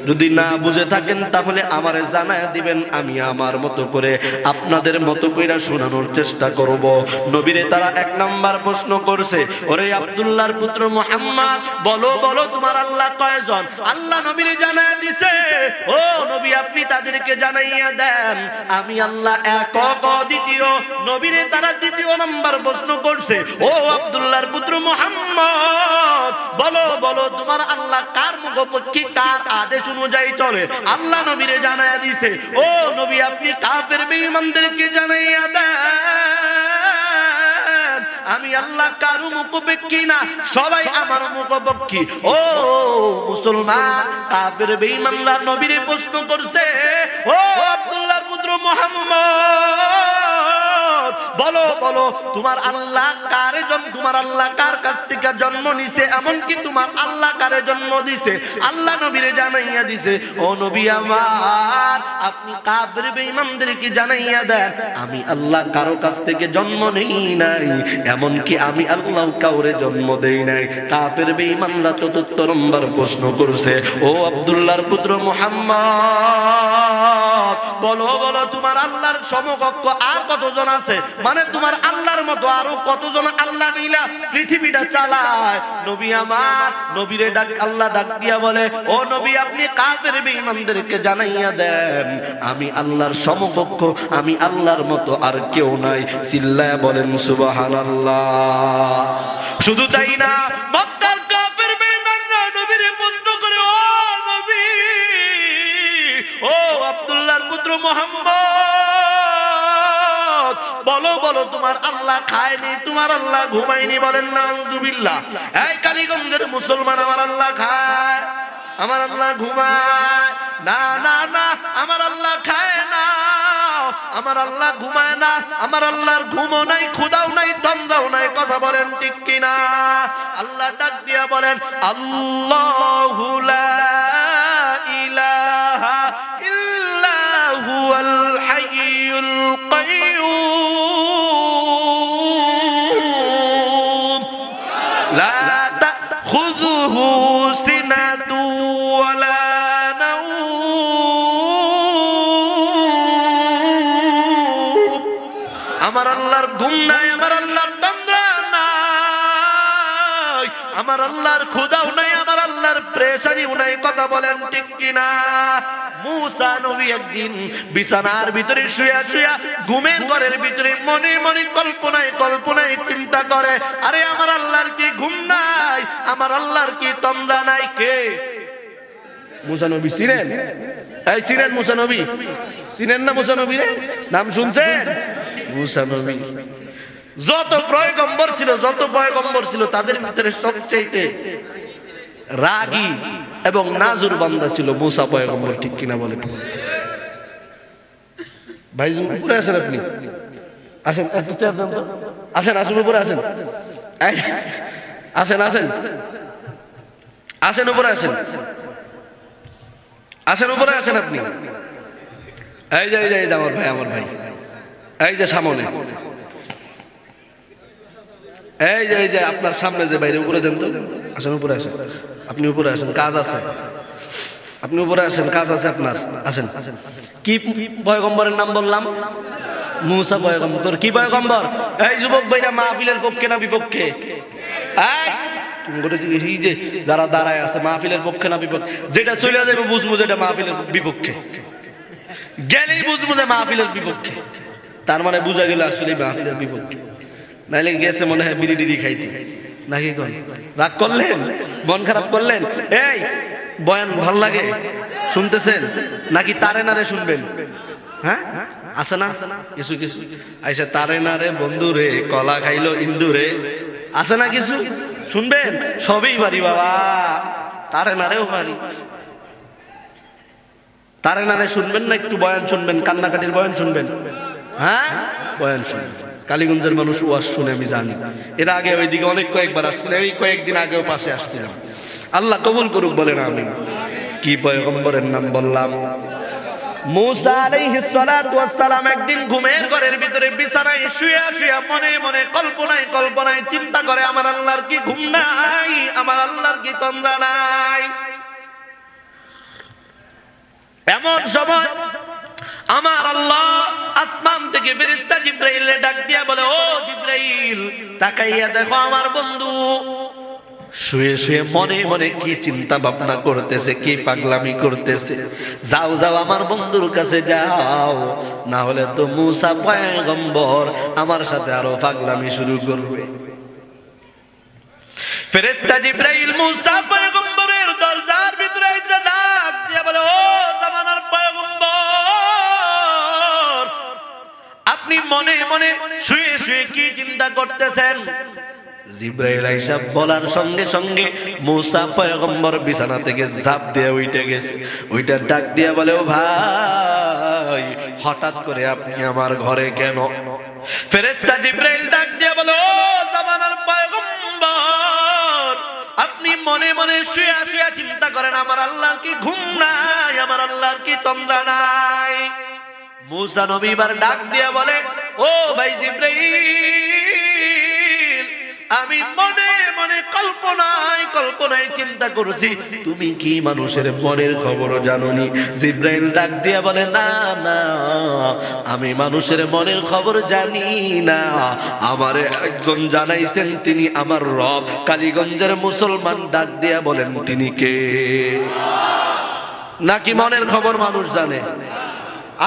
Speaker 1: যদি না বুঝে থাকেন তাহলে আমারে জানায়া দিবেন, আমি আমার মতো করে আপনাদের মতো কইরা শোনানোর চেষ্টা করব। নবীরে তারা এক নাম্বার প্রশ্ন করছে, ওরে আব্দুল্লাহর পুত্র মুহাম্মদ, বলো বলো তোমার আল্লাহ কয়জন? আল্লাহ নবীরে জানায়া দিছে, ও নবী, আপনি তাদেরকে জানাইয়া দেন আমি আল্লাহ একক দ্বিতীয়। নবীরে তারা দ্বিতীয় নাম্বার প্রশ্ন করছে, ও আব্দুল্লাহর পুত্র মুহাম্মদ, বলো বলো তোমার আল্লাহ কার মুখোপেক্ষী, কার আদেশ অনুযায়ী চলে? আল্লাহ নবীরে জানাইয়া দিছে, ও নবী, আপনি কাফের বেঈমানদেরকে জানাইয়া দেন আমি আল্লাহ কারো মুখোপেক্ষী না, সবাই আমার মুখোপেক্ষী। ও মুসলমান, কাফের বেঈমানরা নবীরে প্রশ্ন করছে, ও আব্দুল্লাহর পুত্র মুহাম্মদ, বলো বলো তোমার আল্লাহ কারে জন্ম, তোমার আল্লাহ কার কাছ থেকে জন্ম নিছে, এমনকি তোমার আল্লাহ কারে জন্ম দিছে? আল্লাহ নবীরে জানাইয়া দিছে, ও নবী আমার, আপনি কাফের বেঈমানদেরকে জানাইয়া দেন আমি আল্লাহ কারো কাছ থেকে জন্ম নেই নাই, এমনকি আমি আল্লাহ কাউরে জন্ম দেই নাই। কাফের বেঈমানরা চতুর্থ নম্বর প্রশ্ন করছে, ও আব্দুল্লাহর পুত্র মুহাম্মদ, বলো বলো তোমার আল্লাহর সমকক্ষ আর কতজন আছে? মানে তোমার আল্লাহর মতো আরো কতজন আল্লাহ মিলা পৃথিবীটা চালায়? নবী আমার, নবীরে ডাক, আল্লাহ ডাক দিয়া বলে, ও নবী, আপনি কাফের বেঈমানদেরকে জানাইয়া দেন আমি আল্লাহর সমকক্ষ, আমি আল্লাহর মতো আর কেউ নাই। চিল্লায়া বলেন সুবহানাল্লাহ। শুধু তাই না, মক্কার কাফের বেঈমানরা নবীরে প্রশ্ন করে, ও নবী, ও আব্দুল্লাহর পুত্র মুহাম্মদ, বলো বলো তোমার আল্লাহ খায়নি, তোমার আল্লাহ ঘুমায়নি? বলেন নাউযুবিল্লাহ। এই কালীগঞ্জের মুসলমান, আমার আল্লাহ খায়, আমার আল্লাহ ঘুমায় না? না না, আমার আল্লাহ খায় না, আমার আল্লাহ ঘুমায় না, আমার আল্লাহর ঘুমও নাই, ক্ষুধাও নাই, তন্দ্রাও নাই। কথা বলেন ঠিক কিনা? আল্লাহ ডাক দিয়া বলেন, আল্লাহু লা ইলাহা ইল্লা হুয়াল হাইয়্যুল লা তাখুযুহু সিনাতু ওয়ালা নাওম। আমার আল্লাহর ঘুম নাই, আমার আল্লাহর তন্দ্রা নাই, আমার আল্লাহর ক্ষুধাও নাই, আমার আল্লাহর প্রেসারিও নাই। কথা বলেন ঠিক কিনা? মুসা নবী একদিন বিছানার ভিতরে শুয়া শুয়া ঘুমের ঘরের ভিতরে মনে মনে কল্পনায় চিন্তা করে, আরে আমার আল্লাহর কি ঘুম নাই, আমার আল্লাহর কি তন্দ্রা নাই? কে? মুসা নবী চিনেন? এই চিনেন মুসা নবী? চিনেন না মুসা নবী রে? নাম শুনছেন? মুসা নবী যত পয়গম্বর ছিল তাদের ভিতরে সবচেয়ে রাগী এবং নাজুর বান্দা ছিল মুসা পয়গম্বর। ঠিক কিনা বলেন? ভাই উপরে আসেন, আপনি আসেন, আসেন আসেন উপরে আসেন, আসেন আসেন আসেন উপরে আসেন, আসেন উপরে আসেন আপনি। এই যে আমার ভাই এই যে সামনে, এই যে আপনার সামনে যে বাইরে, উপরে দেন তো। আসেন উপরে আসেন, আপনি উপরে আসেন, কাজ আছে। আপনি উপরে আসেন, কাজ আছে আপনার। আসেন। কি পয়গম্বরের নাম বললাম? মুসা পয়গম্বর। কি পয়গম্বর? এই যুবক ভাইরা মাহফিলের পক্ষে না বিপক্ষে? এই যে যারা দাঁড়ায় আছে, মাহফিলের পক্ষে না বিপক্ষে? যেটা চলে যাবে বুঝবো যেটা মাহফিলের বিপক্ষে, গেলেই বুঝবো যে মাহফিলের বিপক্ষে। তার মানে বুঝা গেল আসলে মাহফিলের বিপক্ষে। নাইলে গেছে মনে হয় বিড়ি টিড়ি খাইতে, নাকি? রাগ করলেন? মন খারাপ করলেন? এই বয়ান ভাল লাগে শুনতেছেন নাকি তারে নারে শুনবেন? হ্যাঁ আছে না কিছু কিছু আইসা তারে নারে বন্ধু রে কলা খাইলো ইন্দু রে, আছে না কিছু? শুনবেন? সবই পারি বাবা, তারে নারেও পারি। তারে নারে শুনবেন না একটু বয়ান শুনবেন, কান্নাকাটির বয়ান শুনবেন? হ্যাঁ বয়ান শুনবেন। কালীগঞ্জের মানুষ ওয়াজ শুনে আমি জানি। এর আগে ওইদিকে অনেক কয়েকবার আসছিলাম, এই কয়েকদিন আগেও পাশে আসছিলাম। আল্লাহ কবুল করুক বলেন আমিন। কি পয়গম্বরের নাম বললাম? মুসা আলাইহিস সালাতু ওয়াস সালাম একদিন ঘুমের ঘরের ভিতরে বিছানায় শুয়ে শুয়ে মনে মনে কল্পনায় চিন্তা করে, আমার আল্লাহর কি ঘুম নাই, আমার আল্লাহর কি তন্দ্রা নাই? এমন সময় আমার আল্লাহ আসমান থেকে ফেরেশতা জিবরাইলে ডাক দিয়া বলে, ও জিবরাইল, তাকাইয়া দেখো আমার বন্ধু শুয়ে শুয়ে মনে মনে কি চিন্তা ভাবনা করতেছে, কি পাগলামি করতেছে। যাও আমার বন্ধুর কাছে যাও, না হলে তো মুসা পয়গম্বর আমার সাথে আরো পাগলামি শুরু করবে। ফেরেশতা জিবরাইল মুসা পয়গম্বরের দরজার ভিতরে এসে ডাক দিয়া বলে, ও জামানার পয়গম্বর, আপনি মনে মনে শুয়ে শুয়ে কি চিন্তা করতেছেন? জিবরাইল আইসা বলার সঙ্গে সঙ্গে মুসা পয়গম্বর বিছানা থেকে ঝাঁপ দিয়ে উঠে গেছে। ওইটা ডাক দিয়া বলে, ও ভাই, হঠাৎ করে আপনি আমার ঘরে কেন? ফেরেশতা জিবরাইল ডাক দিয়া বলে, ও জামানার পয়গম্বর, আপনি মনে মনে শুয়ে শুয়ে চিন্তা করেন, আমার আল্লাহর কি ঘুম নাই, আমার আল্লাহর কি তন্দ্রা নাই? মুসা নবী এবার ডাক দিয়া বলে, ও ভাই জিবরাইল, আমি মনে মনে কল্পনায় চিন্তা করছি, তুমি কি মানুষের মনের খবর জানোনি? জিবরাইল ডাক দিয়া বলে, না না, আমি মানুষের মনের খবর জানি না, আমারে একজন জানাইছেন, তিনি আমার রব। কালীগঞ্জের মুসলমান ডাক দিয়া বলেন, তিনি কে? নাকি মনের খবর মানুষ জানে?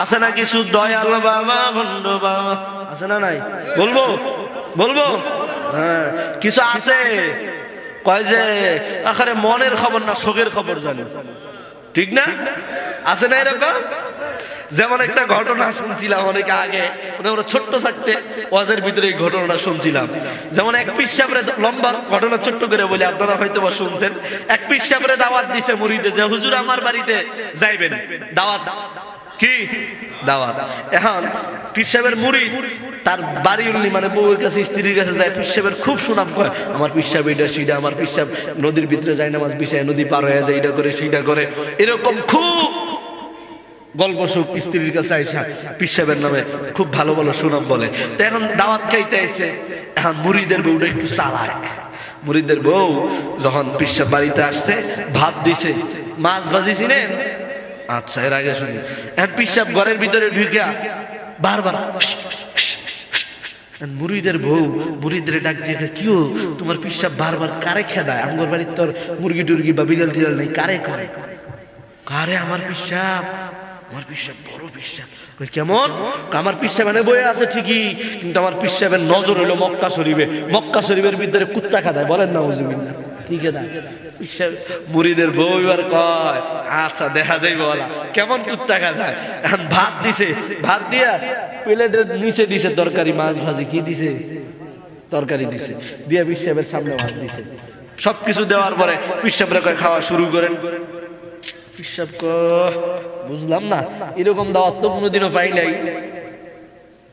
Speaker 1: আছে না কিছু দয়াল বাবা, ভণ্ড বাবা, আছে না নাই? বলবো হ্যাঁ কিছু আছে, কয় যে আরে মনের খবর না শোকের খবর জানি, ঠিক না? আছে না এরকম? যেমন একটা ঘটনা শুনছিলাম অনেক আগে, আমরা ছোট্ট থাকতে ওয়াজের ভিতরে এই ঘটনাটা শুনছিলাম। যেমন এক পীর সাহেবের, লম্বা ঘটনা ছোট্ট করে বলি, আপনারা হয়তো বা শুনছেন। এক পীর সাহেবের দাওয়াত দিছে মুরিদে যে হুজুর আমার বাড়িতে যাইবেন, দাওয়াত কি দাওয়াত। এখন পীর সাহেবের মুরিদ তার বাড়ি উল্লি মানে বউয়ের কাছে, স্ত্রীর কাছে যায়, পীর সাহেবের খুব সুনাম করে, আমার পীর সাহেব এটা সেটা, আমার পীর সাহেব নদীর ভিতরে যায় নামাজ বিছায়, নদী পার হয়ে যায়, এটা করে সেইটা করে, এরকম খুব গল্প সুখ স্ত্রীর কাছে আইসা পীর সাহেবের নামে খুব ভালো ভালো সুনাম বলে। তো এখন দাওয়াত খাইতে আইছে, এখন মুরিদের বউটা একটু চালাক, মুরিদের বউ যখন পিসাব বাড়িতে আসতে ভাত দিছে, মাছ ভাজি ছিলেন, আচ্ছা এর আগে শুনি, এখন পিসাব ঘরের ভিতরে ঢুকে বারবার মুরিদের বউ মুরিদের ডাক দিয়ে, কিও তোমার পিসাব বারবার কারে খেদায়? আমার বাড়ির তোর মুরগি টুরগি বা বিড়াল টিড়াল নেই, কারে করে? কারে? আমার পিসাব, আমার পিসাব বড় পিসাব। কেমন? আমার পিসাব মানে বয়ে আছে ঠিকই, কিন্তু আমার পিসাবের নজর হইলো মক্কা শরীফে, মক্কা শরীফের ভিতরে কুত্তা খাদায়, বলেন না হুজুবিল্লাহ, ঠিক আছে? মুরিদের বউ এবার কয় আচ্ছা দেখা যাইব, বলা কেমন কুত্তা খাদায়। এখন ভাত দিছে, ভাত দিয়া প্লেটের নিচে দিছে তরকারি, মাছ ভাজি, কি দিছে? তরকারি দিছে, দিয়া পিসাবের সামনে ভাত দিছে। সবকিছু দেওয়ার পরে পিসাবরে কয় খাওয়া শুরু করেন। পিসাব বুঝলাম না, এরকম দাওয়াত তো কোনোদিনও পাই নাই।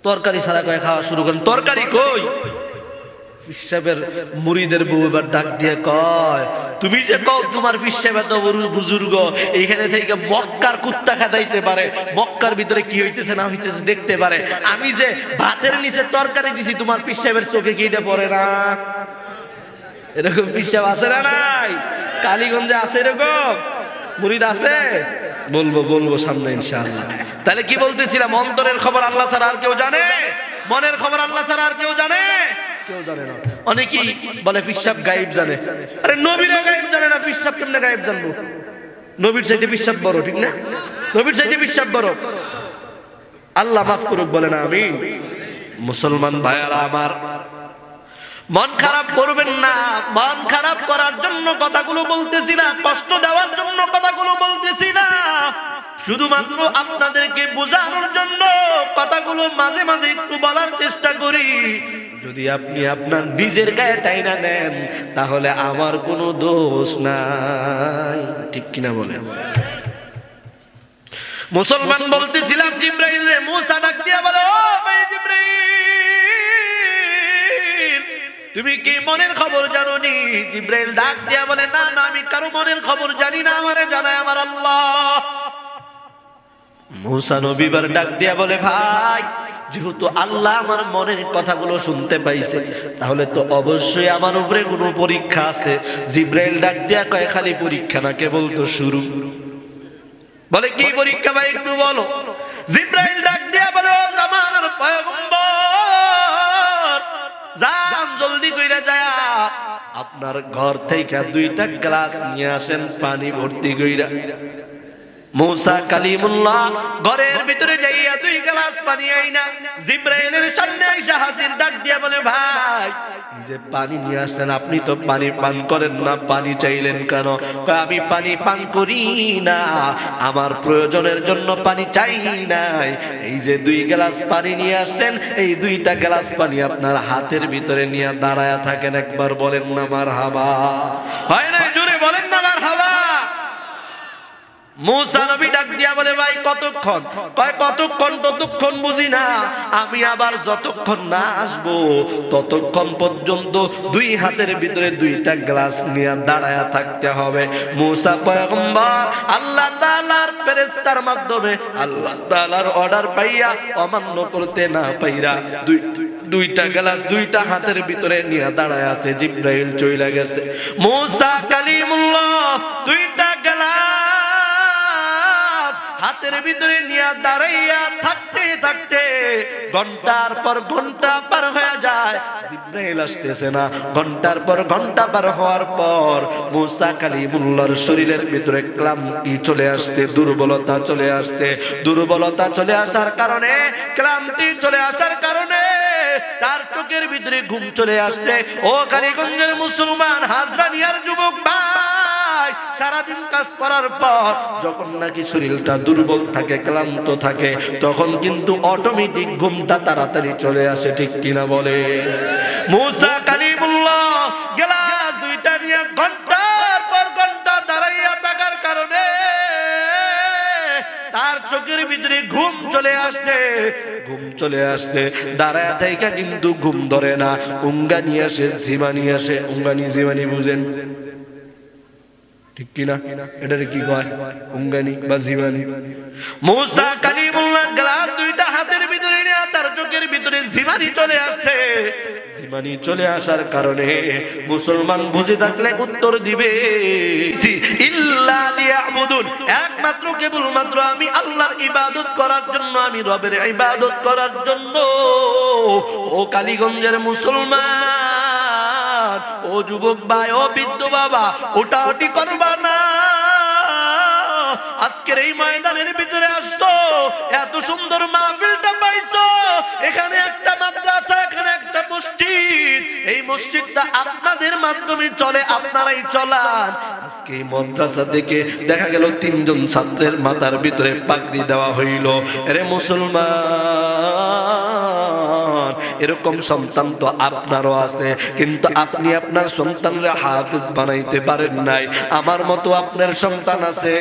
Speaker 1: তরকারি ছাড়া কয় খাওয়া শুরু করেন। তরকারি কই? পিসাবের মুরিদের বউ এবার ডাক দিয়ে কয়, তুমি যে কও তোমার পিসাব এত বড় বুজুর্গ, এইখানে থেকে মক্কার কুত্তা খাদাইতে পারে, মক্কার ভিতরে কি হইতেছে না হইতেছে দেখতে পারে, আমি যে ভাতের নিচে তরকারি দিছি তোমার পিসাবের চোখে কি এটা পড়ে না? এরকম পিসাব আছে না নাই? কালীগঞ্জে আছে এরকম মুরিদ আছে? বলবো বলবো সামনে ইনশাআল্লাহ। তাহলে কি বলতেছিলাম, অন্তরের খবর আল্লাহ ছাড়া আর কেউ জানে? মনের খবর আল্লাহ ছাড়া আর কেউ জানে? কেউ জানে না। অনেকেই বলে পিসাব গায়েব জানে। আরে নবীরা গায়েব জানে না, পিসাব কেমনে গায়েব জানবো? নবীর চাইতে পিসাব বড়, ঠিক না? নবীর চাইতে পিসাব বড়। আল্লাহ মাফ করুক, বলে না আমিন। মুসলমান ভাইয়ারা আমার, মন খারাপ করবেন না। মন খারাপ করার জন্য কথাগুলো বলতেছি না, কষ্ট দেওয়ার জন্য কথাগুলো বলতেছি না, শুধুমাত্র আপনাদেরকে বোঝানোর জন্য কথাগুলো মাঝে মাঝে একটু বলার চেষ্টা করি। যদি আপনি আপনার নিজের গায়ে টাইনা নেন তাহলে আমার কোনো দোষ নাই, ঠিক কিনা বলেন? মুসলমান বলতেছিলাম, জিবরাইল মুসা ডাক দিয়া বলে, ও ভাই জিবরাইল, তুমি কি মনের খবর জানো নি? জিবরাইল ডাক দিয়া বলে, না না, আমি কারো মনের খবর জানি না, আমারে জানায় আমার আল্লাহ। মুসা নবী বার ডাক দিয়া বলে, ভাই যেহেতু আল্লাহ আমার মনের কথাগুলো শুনতে পাইছে, তাহলে তো অবশ্যই আমার উপরে কোনো পরীক্ষা আছে। জিবরাইল ডাক দিয়া কয়, খালি পরীক্ষা না, কেবল তো শুরু। বলে কি পরীক্ষা ভাই একটু বলো? জিবরাইল ডাক দিয়া বলে, ও জামানার পয়গম্বর, যান জলদি কইরা যায় আপনার ঘর থেকে 2টা গ্লাস নিয়ে আসেন পানি ভর্তি কইরা। মুসা কালিমুল্লাহ ঘরের ভিতরে যাইয়া 2 গ্লাস পানি আইনা জিবরাইলের সামনে আইসা হাজির, ডাক দিয়া বলে, ভাই এই যে পানি নিয়ে আসলেন, আপনি তো পানি পান করেন না, পানি চাইলেন কেন? আমি পানি পান করি না, আমার প্রয়োজনের জন্য পানি চাই নাই। এই যে 2 গ্লাস পানি নিয়ে আসছেন, এই 2টা গ্লাস পানি আপনার হাতের ভিতরে নিয়ে দাঁড়ায়া থাকেন, একবার বলেন না মারহাবা। হয় না? জোরে বলেন না মারহাবা। মুসা নবী ডাক দিয়া বলে, ভাই কতক্ষণ? কয় কতক্ষণ ততক্ষণ বুঝি না, আমি আবার যতক্ষণ না আসবো ততক্ষণ পর্যন্ত 2 হাতের ভিতরে 2টা গ্লাস নিয়ে দাঁড়ায়া থাকতে হবে। মুসা পয়গম্বর আল্লাহ তাআলার ফেরেশতার মাধ্যমে আল্লাহ তাআলার অর্ডার পাইয়া অমান্য করতে না পাইরা 2টা গ্লাস 2টা হাতের ভিতরে নিয়ে দাঁড়ায় আছে। জিবরাইল চইলা গেছে, মুসা কালিমুল্লাহ 2টা গ্লাস হাতের ভিতরে নিয়ে দাঁড়াইয়া থাকতে থাকতে ঘন্টার পর ঘন্টা পার হয়ে যায়, জিবরাইল আসতেছে না। ঘন্টার পর ঘন্টা পার হওয়ার পর মুসা কালিমুল্লাহর শরীরের ভিতরে ক্লান্তি চলে আসছে, দুর্বলতা চলে আসছে। দুর্বলতা চলে আসার কারণে, ক্লান্তি চলে আসার কারণে তার চোখের ভিতরে ঘুম চলে আসছে। ও কালীগঞ্জের মুসলমান হাজরানিয়ার যুবক ভাই, সারাদিন কাজ করার পর যখন নাকি শরীরটা দুর্বল থাকে, ক্লান্ত থাকে, তখন কিন্তু অটোমেটিক ঘুমটা তাড়াতাড়ি চলে আসে, ঠিক কিনা বলে? মুসা কালিমুল্লাহ গ্লাস 2টা নিয়ে ঘন্টার পর ঘন্টা দাঁড়াইয়া থাকার কারণে তার চোখের ভিতরে ঘুম চলে আসছে। ঘুম চলে আসছে, দাঁড়ায়া থাইকা কিন্তু ঘুম ধরে না, উঙ্গানি আসে, ঝিমানি আসে। উঙ্গানি জিমানি বুঝেন, ঠিক কিনা? এটারে কি কয়? উঙ্গানি বা ঝিমানি। মুসা কালিমুল্লাহ গ্লাস 2টা হাতের ভিতরে নিয়ে তার চোখের ভিতরে ঝিমানি চলে আসছে। বেঈমানি চলে আসার কারণে মুসলমান বুঝে থাকলে উত্তর দিবে ইল্লা লিয়াবুদুন, একমাত্র কেবলমাত্র আমি আল্লাহর ইবাদত করার জন্য, আমি রবের ইবাদত করার জন্য। ও কালীগঞ্জের মুসলমান, ও যুবক ভাই, ও বৃদ্ধ বাবা, ওটাওটি করবা না। আজকের এই ময়দানের ভিতরে আসছো, এত সুন্দর মাহফিলটা পাইছো, এখানে একটা মাদ্রাসা, এখানে একটা মসজিদ, এই মসজিদটা আপনাদের মাধ্যমে চলে, আপনারাই চলান। আজকে এই মাদ্রাসা থেকে দেখা গেল 3 জন ছাত্রের মাথার ভিতরে পাগড়ি দেওয়া হইল। আরে মুসলমান, এরকম সন্তান তো আপনারও আছে, কিন্তু আপনি আপনার সন্তানরে হাফেজ বানাইতে পারেন নাই। আমার মতো আপনার সন্তান আছে,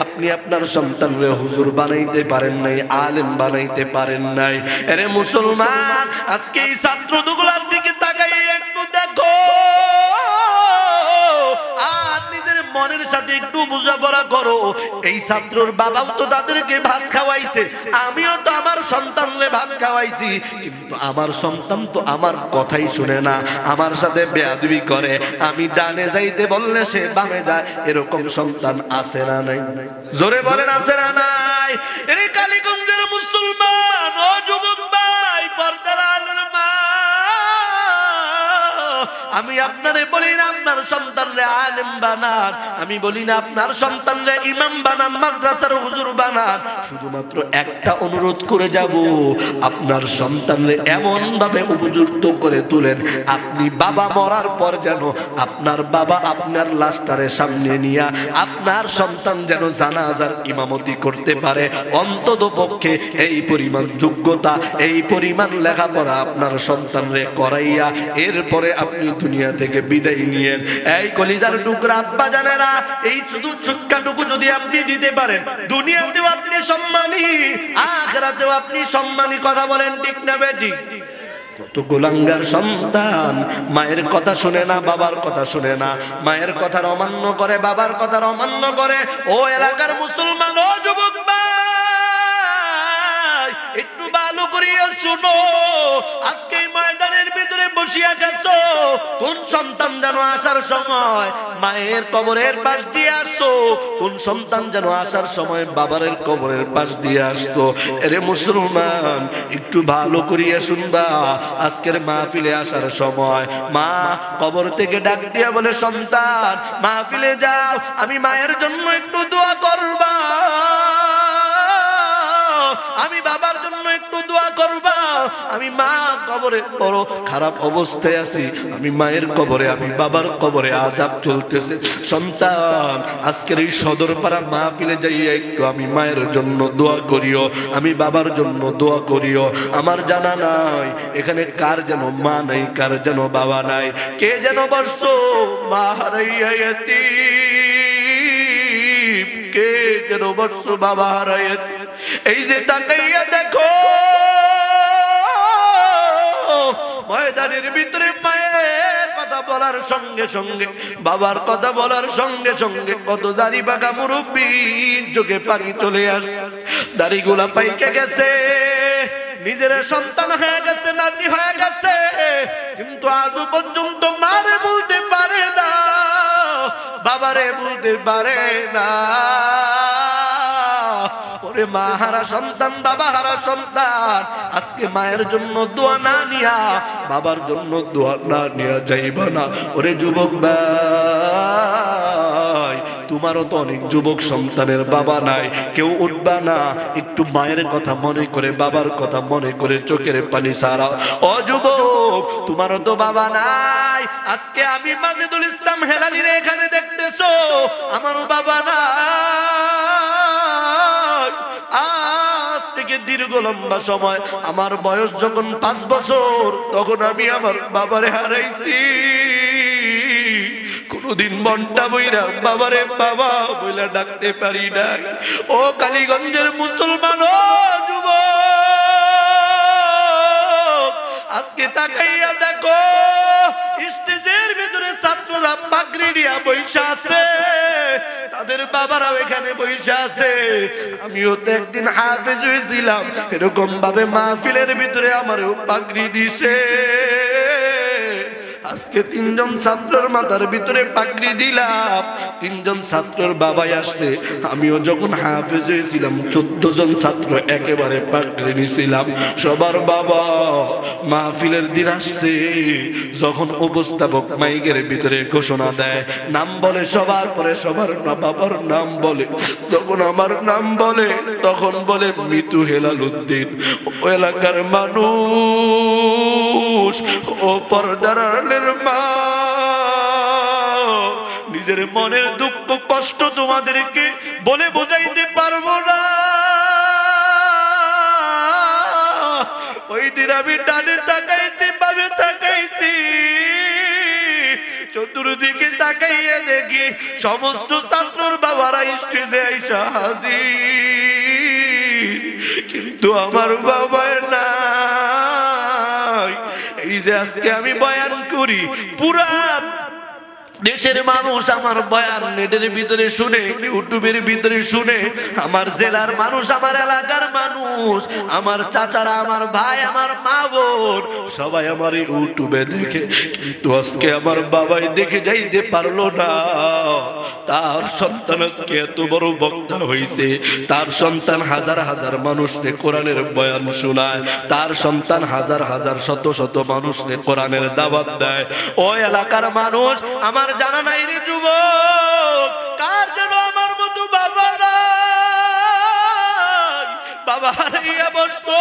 Speaker 1: আপনি আপনার সন্তানরে হুজুর বানাইতে পারেন নাই, আলেম বানাইতে পারেন নাই। আরে মুসলমান, আজকে এই ছাত্রগুলোর দিকে তাকাই একটু দেখো, আর নিজের মনের সাথে একটু বোঝাপড়া করো। এই ছাত্রর বাবাও তো তাদেরকে ভাত খাওয়াইছে, আমিও তো আমার সন্তানরে ভাত খাওয়াইছি, কিন্তু আমার সন্তান তো আমার কথাই শুনে না, আমার সাথে বেয়াদবি করে। আমি ডানে যাইতে বললে সে বামে যায়, এরকম সন্তান আছে না নাই? জোরে বলেন, আছে না নাই? এই কালীগঞ্জের মুসলমান, ও যুবক ভাই, পর্দার আলোর মা, আমি আপনারে বলি না আপনার সন্তানরে আলেম বানান, আমি বলি না আপনার সন্তানরে ইমাম বানান, মাদ্রাসার হুজুর বানান। শুধুমাত্র একটা অনুরোধ করে যাব, আপনার সন্তানরে এমন ভাবে উপযুক্ত করে তুলেন, আপনি বাবা মরার পর যেন আপনার বাবা আপনার লাশটারে সামনে নিয়ে আপনার সন্তান যেন জানাজার ইমামতি করতে পারে। অন্তত পক্ষে এই পরিমাণ যোগ্যতা, এই পরিমাণ লেখাপড়া আপনার সন্তানরে করাইয়া এরপরে আপনি দুনিয়া থেকে বিদায় নিয়েন। এই কলিজার টুকরা আব্বা জানেরা, এই শুধু শিক্ষাটুকু যদি আপনি দিতে পারেন, দুনিয়াতেও আপনি সম্মানী, আখিরাতেও আপনি সম্মানী। কথা বলেন ঠিক না বেঠিক? কত গোলাঙ্গার সন্তান মায়ের কথা শুনে না, বাবার কথা শুনে না, মায়ের কথার অমান্য করে, বাবার কথার অমান্য করে। ও এলাকার মুসলমান, ও যুবক ভাই, একটু ভালো করিয়া শুনো, আজকে ময়দানের ভিতরে বসিয়া গেছো, কোন সন্তান যেন আসার সময় মায়ের কবরের পাশ দিয়ে আসছো, কোন সন্তান যেন আসার সময় বাবার কবরের পাশ দিয়ে আসতো। এরে মুসলমান, একটু ভালো করিয়া শুনবা, আজকের মাহফিলে আসার সময় মা কবর থেকে ডাক দিয়া বলে, সন্তান মাহফিলে যাও, আমি মায়ের জন্য একটু দোয়া করবা, আমি বাবার জন্য একটু দোয়া করবা, আমি মা কবরে বড় খারাপ অবস্থায় আছি, আমি মায়ের কবরে, আমি বাবার কবরে আযাব চলতেছে। সন্তান আজকের এই সদরপাড়া মাহফিলে যাইয়া একটু আমি মায়ের জন্য দোয়া করিও, আমি বাবার জন্য দোয়া করিও। আমার জানা নাই এখানে কার যেন মা নাই, কার যেন বাবা নাই, কে যেন বসছো মা হারাইয়া ইয়াতীম, কে যেন বসছো বাবা হারাইয়া। এই যে তাকাইয়া দেখো, ময়দানের ভিতরে মায়ের কথা বলার সঙ্গে সঙ্গে, বাবার কথা বলার সঙ্গে সঙ্গে কত দাড়ি বাঁকা মুরব্বীর চোখে পানি চলে আসে, দাড়িগুলা পাইকে গেছে, নিজের সন্তান হয়ে গেছে, নাতি হয়ে গেছে, কিন্তু আজও পর্যন্ত মারে বলতে পারে না, বাবারে বলতে পারে না। ওরে মা হারা সন্তান, বাবা হারা সন্তান, আজকে মায়ের জন্য দোয়া না নিয়া, বাবার জন্য দোয়া না নিয়া যাইবা না। ওরে যুবক ভাই, তোমারও তো অনেক যুবক সন্তানের বাবা নাই, কেউ উঠবা না, একটু মায়ের কথা মনে করে, বাবার কথা মনে করে চোখের পানি ছাড়াও। ও যুবক, তোমারও তো বাবা নাই, আজকে আমি মাজেদুল ইসলাম হেলালির এখানে দেখতেছো, আমারও বাবা নাই। আজ থেকে দীর্ঘ লম্বা সময়, আমার বয়স যখন 5 বছর, তখন আমি আমার বাবারে হারাইছি। কোনদিন মনটা বইরা বাবারে বাবা বইলা ডাকতে পারি নাই। ও কালীগঞ্জের মুসলমান, ও যুবক, আজকে তাকাইয়া দেখো, স্টেজের ভিতরে ছাত্ররা পাগড়ি নিয়ে বইসা আছে, তাদের বাবারাও এখানে বইসা আছে। আমিও তো একদিন হাফেজ হয়েছিলাম, এরকম ভাবে মাহফিলের ভিতরে আমারও পাগড়ি দিছে। আজকে তিনজন ছাত্রের মাথার ভিতরে পাগড়ি দিলাম, তিনজন ছাত্রের বাবাই আসছে। আমিও যখন হাফেজ হয়েছিলাম 14 জন ছাত্র একেবারে পাগড়ি নিয়েছিলাম। সবার বাবা মাহফিলের দিন আসছে, যখন উপস্থাপক মাইকের ভিতরে ঘোষণা দেয়, নাম বলে সবার পরে সবার বাবার নাম বলে, যখন আমার নাম বলে তখন বলে মিতু হেলাল উদ্দিন। ও এলাকার মানুষ, ও পর্দার আড়ালের মা, নিজের মনের দুঃখ কষ্ট তোমাদেরকে বলে বোঝাইতে পারবো না। ওই দিন আমি ডানে তাকাইছি, বামে তাকাইছি, চতুর্দিকে তাকাইয়া দেখি সমস্ত ছাত্রর বাবারা স্টেজে আইসা হাজির, কিন্তু আমার বাবা নাই। এই যে আজকে আমি বয়ান করি, পুরা দেশের মানুষ আমার বয়ান নেটের ভিতরে শুনে, ইউটিউবের ভিতরে শুনে, আমার জেলার মানুষ, আমার এলাকার মানুষ, আমার চাচারা, আমার ভাই, আমার মা বোন সবাই আমার ইউটিউবে দেখে, কিন্তু আজকে আমার বাবাই দেখে যাইতে পারলো না। তার সন্তান আজকে এত বড় বক্তা হয়েছে, তার সন্তান হাজার হাজার মানুষকে কোরআনের বয়ান শোনায়, তার সন্তান হাজার হাজার শত শত মানুষকে কোরআনের দাওয়াত দেয়। ওই এলাকার মানুষ আমার জানা নাই রে যুবক, কার যেন আমার মতো বাবা নাই, বাবা হারাইয়া বসতো।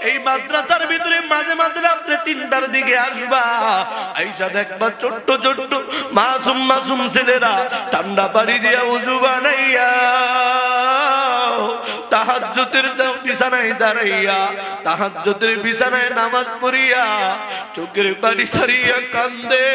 Speaker 1: এই মাদ্রাসার ভিতরে মাঝে মাঝে রাত্রে 3টার দিকে আসবা, আইসা দেখবা ছোট্ট ছোট্ট মাসুম মাসুম ছেলেরা ঠান্ডা পানি দিয়া উযু বানাইয়া তাহাজ্জুদের বিছানায় দাঁড়াইয়া, তাহাজ্জুদের বিছানায় নামাজ পড়িয়া চোখের পানি ছাড়িয়া কান্দে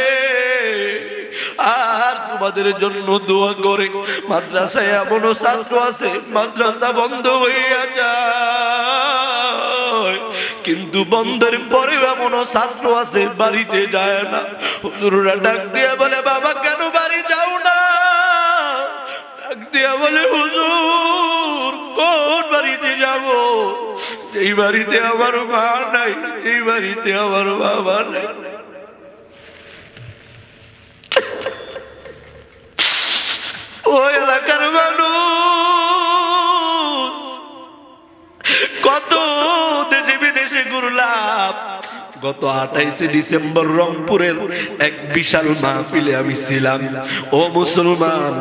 Speaker 1: আর তোমাদের জন্য দোয়া করে। মাদ্রাসায় এমনও ছাত্র আছে মাদ্রাসা বন্ধ হইয়া যায়, কিন্তু বন্ধের পরে এমনও ছাত্র আছে বাড়িতে যায় না। হুজুররা ডাক দিয়া বলে, বাবা কেন বাড়ি যাও না? ডাক দিয়া বলে, হুজুর কোন বাড়িতে যাব? এই বাড়িতে আমার মা নাই, এই বাড়িতে আমার বাবা নাই। ওই এলাকার মানুষ কত দেশে বিদেশে ঘুরলাম, গত 28শে ডিসেম্বর রংপুরের এক বিশাল মাহফিলে আমি ছিলাম। ও মুসলমান,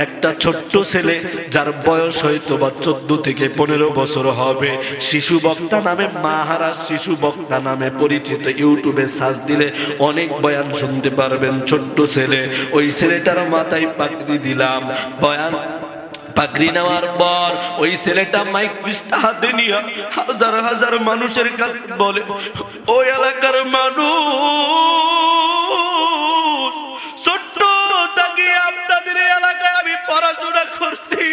Speaker 1: একটা ছোট্ট ছেলে যার বয়স হয়তো বা 14 থেকে 15 বছর হবে, শিশু বক্তা নামে, মাহারা শিশু বক্তা নামে পরিচিত, ইউটিউবে সার্চ দিলে অনেক বয়ান শুনতে পারবেন। ছোট্ট ছেলে, ওই ছেলেটার মাথায় পাগড়ি দিলাম। বয়ান পাগড়ি নেওয়ার পর ওই ছেলেটা মাইক পিস্টা হাতে নিয়ে হাজার হাজার মানুষের কাছে বলে, ওই এলাকার মানুষ, ছোট্ট থাকি আপনাদের এলাকায় আমি পড়াশোনা করছি,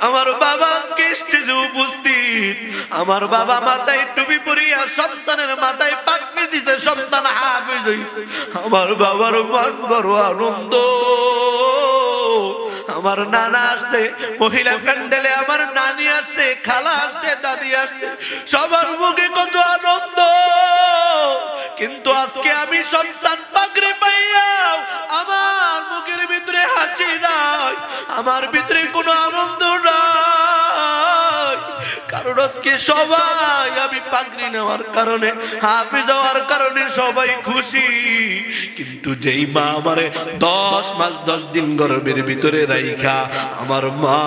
Speaker 1: আমার বাবা আজকে স্টেজে উপস্থিত, আমার বাবা মাথায় টুপি পরিয়া সন্তানের মাথায় পাগড়ি দিছে, সন্তান হাফেজ হইছে। আমার বাবার মন বড় আনন্দ। আমার নানা আসছে, মহিলা প্যান্ডেলে আমার নানি আসছে, খালা আসছে, দাদি আসছে, সবার মুখে কত আনন্দ। কিন্তু আজকে আমি সন্তান পাগড়ি পাইয়াও আমার মুখের ভিতরে হাসি নাই, আমার ভিতরে কোনো আনন্দ নাই। কারণ আজকে সবাই আমি পাগড়ি নেওয়ার কারণে, হাফেজ হওয়ার কারণে সবাই খুশি, কিন্তু যেই মা আমারে 10 মাস 10 দিন গর্ভের ভিতরে রাইখা, আমার মা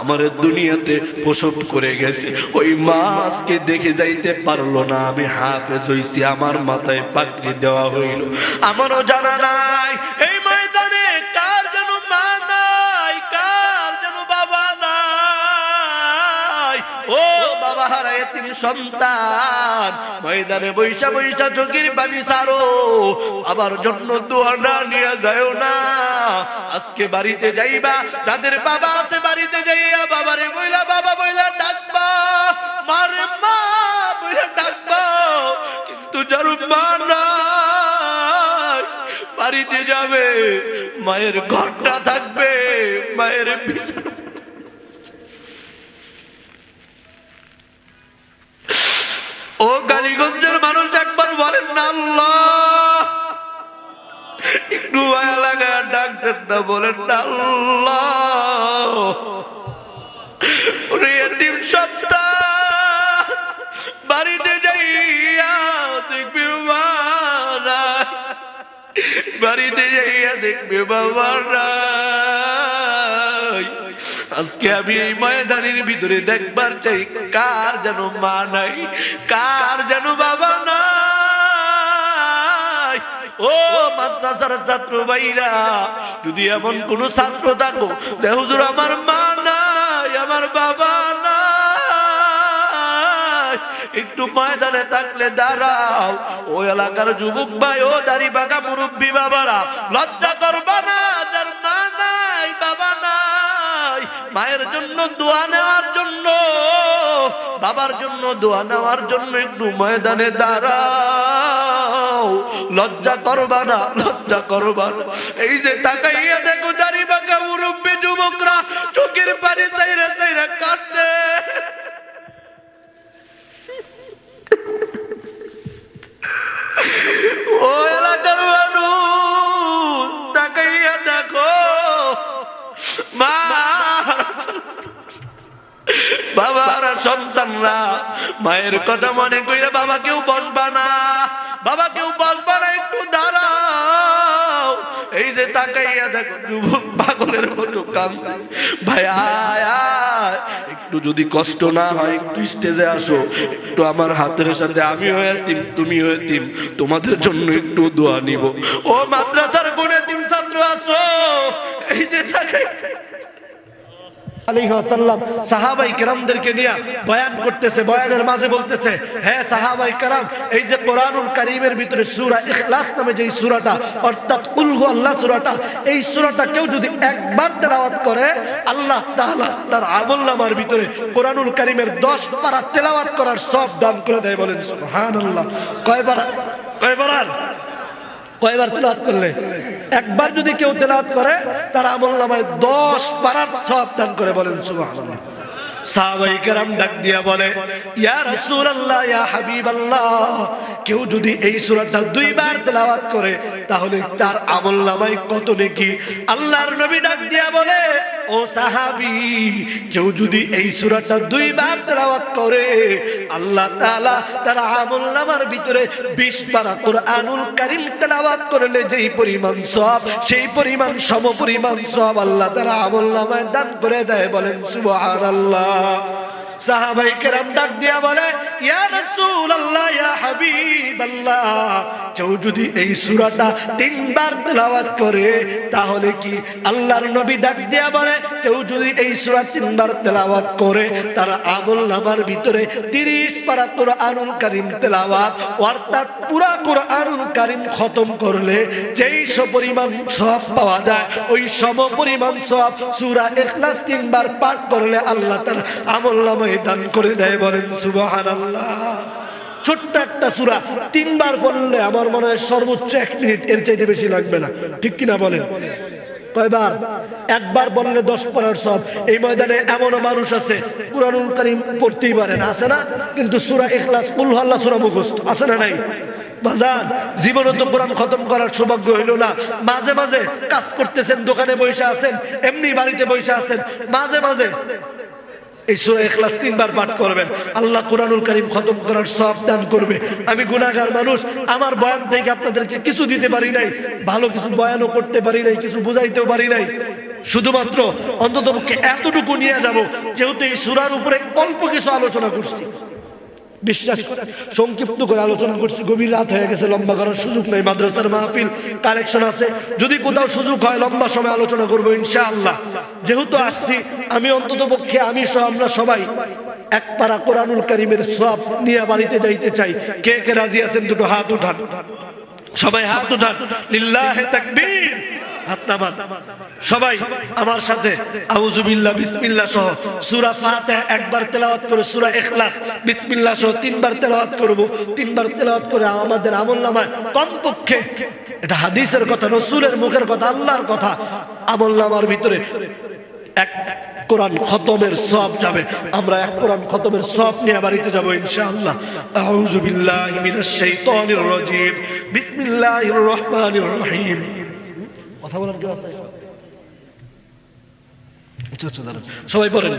Speaker 1: আমার দুনিয়াতে প্রসব করে গেছে, ওই মা আজকে দেখে যাইতে পারলো না আমি হাফেজ হইছি, আমার মাথায় পাগড়ি দেওয়া হইল। আমারও জানা নাই এই ময়দানে কার যেন মা নাই, কার যেন বাবা নাই। ও বাবা হারা এতিম সন্তান, ময়দানে বৈশা বৈশা চোখের পানি ছাড়ো, বাবার জন্য দোয়া না নিয়ে যাও না। আজকে বাড়িতে যাইবা, যাদের বাবা আছে বাড়িতে যাইয়া বাবারে বইলা বাবা বইলা ডাকবা, মারে মা বইলা ডাকবা, কিন্তু যার মা নাই বাড়িতে যাবে, মায়ের ঘরটা থাকবে, মায়ের বিছানা ও কালীগঞ্জের মানুষ একবার বলেন না আল্লাহ, একটু মায়া লাগা ডাক্তার না, বলেন না আল্লাহ। ওরে এতিম সন্তান বাড়িতে যাইয়া দেখবি মা নাই, বাড়িতে যাইয়া দেখবি বাবা নাই। আজকে আমি এই ময়দানের ভিতরে দেখবার চাই কার যেন মা নাই, কার যেন বাবা নাই। ও মাদ্রাসার ছাত্র ভাইরা, যদি এমন কোন ছাত্র থাকো যে হুজুর আমার মা নাই, আমার বাবা নাই, একটু ময়দানে থাকলে দাঁড়াও। ও এলাকার যুবক ভাই, ও দাড়ি বাঁকা মুরব্বী বাবারা, লজ্জা করবা না, যার মা নাই বাবা নাই, মায়ের জন্য দোয়া নেওয়ার জন্য, বাবার জন্য দোয়া নেওয়ার জন্য একটু ময়দানে দাঁড়াও। লজ্জা করবা না, লজ্জা করবা না। এই যে তাকাইয়া দেখো দাড়ি বাঁকা মুরব্বী যুবকরা চোখের পানি চাইরা চাইরা কাঁদে। ও এলাকার মানুষ তাকাইয়া দেখো, মা বাবার সন্তানরা মায়ের কথা মনে কইরা বাবা কেউ বসবা না, বাবা কেউ বসবা না, একটু দাঁড়াও। এই যে তাকাইয়া দেখো যুবক পাগলের মতো কাঁদে। ভাই আয় আয়, একটু যদি কষ্ট না হয় একটু স্টেজে আসো, একটু আমার হাতের সাথে, আমি হয়ে তিম তুমি হয়ে তিম, তোমাদের জন্য একটু দোয়া নিব। ও মাদ্রাসার কোন তিন ছাত্র আসো, এই যে তাকাই সাহাবাই কেরামদেরকে নিয়ে বয়ান করতেছে, বয়ানের মাঝে বলতেছে, হ্যাঁ সাহাবাই কেরাম, এই যে কোরআনুল কারীমের ভিতরে সূরা ইখলাস নামে যে সূরাটা, অর্থাৎ কুল হু আল্লাহ সূরাটা, এই সূরাটা কেউ যদি একবার তেলাওয়াত করে আল্লাহ তাআলা তার আমলনামার ভিতরে কোরআনুল কারীমের 10 পারা তেলাওয়াত করার সব দান করে দেয়। বলেন সুবহানাল্লাহ। কয়বার তেলাওয়াত করলে? একবার যদি কেউ তেলাওয়াত করে তার আমলনামায় 10 পারার সওয়াব দান করে। বলেন সুবহানাল্লাহ। সাহাবায়ে কেরাম ডাক দিয়া বলে, ইয়া রাসূলুল্লাহ, ইয়া হাবিবাল্লাহ, কেউ যদি এই সূরাটা 2 বার তেলাওয়াত করে তাহলে তার আমলনামায় কত নেকি? আল্লাহর নবী ডাক দিয়া বলে, ও সাহাবী, কেউ যদি এই সূরাটা 2 বার তেলাওয়াত করে আল্লাহ তাআলা তার আমলনামার ভিতরে 20 পারা কোরআনুল কারীম তেলাওয়াত করলে যেই পরিমাণ সওয়াব, সেই পরিমাণ সমপরিমাণ সওয়াব আল্লাহ তার আমলনামায় দান করে দেয়। বলেন সুবহানাল্লাহ। সাহাবায়ে কেরাম ডাক দিয়া বলে, ইয়া রাসূলুল্লাহ, ইয়া হাবিবাল্লাহ, কেউ যদি এই সূরাটা 3 বার তেলাওয়াত করে তাহলে কি? আল্লাহর নবী ডাক দিয়া বলে, কেউ যদি এই সূরা 3 বার তেলাওয়াত করে তার আমলনামার ভিতরে 30 পারা কোরআনুল কারীম তেলাওয়াত, অর্থাৎ পুরা কোরআনুল কারীম খতম করলে যেই পরিমাণ সওয়াব পাওয়া যায়, ওই সমপরিমাণ সওয়াব সূরা ইখলাস 3 বার পাঠ করলে আল্লাহ তার আমলনামায় দান করে দেয়। বলেন সুবহানাল্লাহ। ছোট্ট একটা সূরা 3 বার পড়লে আমার মনে হয় সর্বোচ্চ 1 মিনিট, এর চাইতে বেশি লাগবে না, ঠিক কিনা বলেন? কয়বার? একবার বললে 10 পারার সওয়াব। এই ময়দানে এমন মানুষ আছে কোরআনুল কারীম পড়তেই পারে না, আছে না? কিন্তু সূরা ইখলাস, কুল হু আল্লাহ সূরা মুখস্থ, আছে না নাই? বাজান, জীবনে তো কোরআন খতম করার সৌভাগ্য হইল না। মাঝে মাঝে কাজ করতেছেন, দোকানে বসে আছেন, এমনি বাড়িতে বসে আছেন, মাঝে মাঝে এই সূরা ইখলাস 3 বার পাঠ করবেন, আল্লাহ কোরআনুল কারীম খতম করার সওয়াব দান করবে। আমি গুনাহগার মানুষ, আমার বয়ান থেকে আপনাদেরকে কিছু দিতে পারি নাই, ভালো কিছু বয়ানও করতে পারি নাই, কিছু বুঝাইতেও পারি নাই। শুধুমাত্র অন্ততপক্ষে এতটুকু নিয়ে যাব, যেহেতু এই সূরার উপরে অল্প কিছু আলোচনা করছি, বিশ্বাস করে সংক্ষিপ্ত করে আলোচনা করছি। গভীর রাত হয়ে গেছে, লম্বা করার সুযোগ নেই। মাদ্রাসার মাহফিল কালেকশন আছে, যদি কোথাও সুযোগ হয় লম্বা সময় আলোচনা করবো ইনশাআল্লাহ। যেহেতু আসছি, আমি অন্ততপক্ষে আমি সহ আমরা সবাই 1 পারা কোরআনুল কারীমের সওয়াব নিয়ে বাড়িতে যাইতে চাই। কে কে রাজি আছেন? দুটো হাত উঠান, সবাই হাত উঠান। লিল্লাহি তাকবীর, হাত নামান। সবাই আমার সাথে আউযু বিল্লাহ বিসমিল্লাহ সহ সূরা ফাতিহা 1 বার তেলাওয়াত করে, সূরা ইখলাস বিসমিল্লাহ সহ 3 বার তেলাওয়াত করব। 3 বার তেলাওয়াত করে আমাদের আমলনামায় কমপক্ষে, এটা হাদিসের কথা, রাসূলের মুখের কথা, আল্লাহর কথা, আমলনামার ভিতরে
Speaker 2: কোরআন খতমের সওয়াব যাবে। আমরা এক কোরআন খতমের সওয়াব নিয়ে বাড়িতে যাব ইনশাআল্লাহ। আউযু বিল্লাহি মিনাশ শাইতানির রাজীম। বিসমিল্লাহির রহমানির রহিম। কথা বলার কি আছে? সবাই পড়েন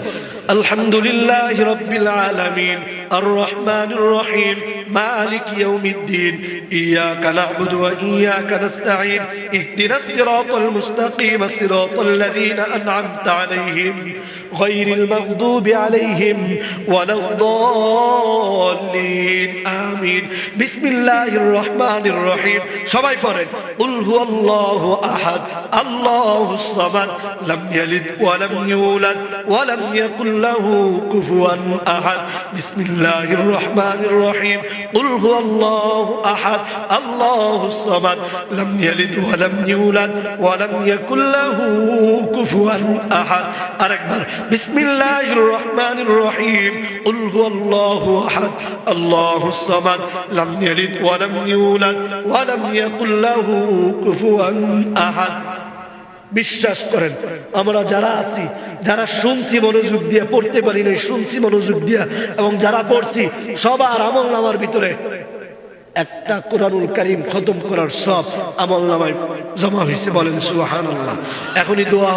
Speaker 2: আলহামদুলিল্লাহি রাব্বিল আলামিন আর রহমানির রহিম মালিকি ইয়াউমিদ্দিন ইয়াকা না'বুদু ওয়া ইয়াকা নাস্তাঈন ইহদিনাস সিরাতাল মুস্তাকিম সিরাতাল লাযীনা আন'আমতা আলাইহিম গায়রিল মাগদুবি আলাইহিম ওয়ালাদ-দাল্লিন আমিন। বিসমিল্লাহির রহমানির রহিম। সবাই পড়েন কুল হুয়াল্লাহু আহাদ আল্লাহুস সামাদ লাম ইয়ালিদ ওয়া লাম يولد ولم يكن له كفوا أحد. بسم الله الرحمن الرحيم. قل هو الله أحد الله الصمد لم يلد ولم يولد ولم يكن له كفوا أحد. أكبر. بسم الله الرحمن الرحيم. قل هو الله أحد الله الصمد لم يلد ولم يولد ولم يكن له كفوا أحد. বিশ্বাস করেন আমরা যারা আছি, যারা শুনছি মনোযোগ দিয়ে, পড়তে পারি না শুনছি মনোযোগ দিয়ে, এবং যারা পড়ছি সবার আমল নামার ভিতরে একটা কোরআনুল কারীম খতম করার সব আমল নামায় জমা হয়েছে। বলেন সুবহানাল্লাহ। এখনই দোয়া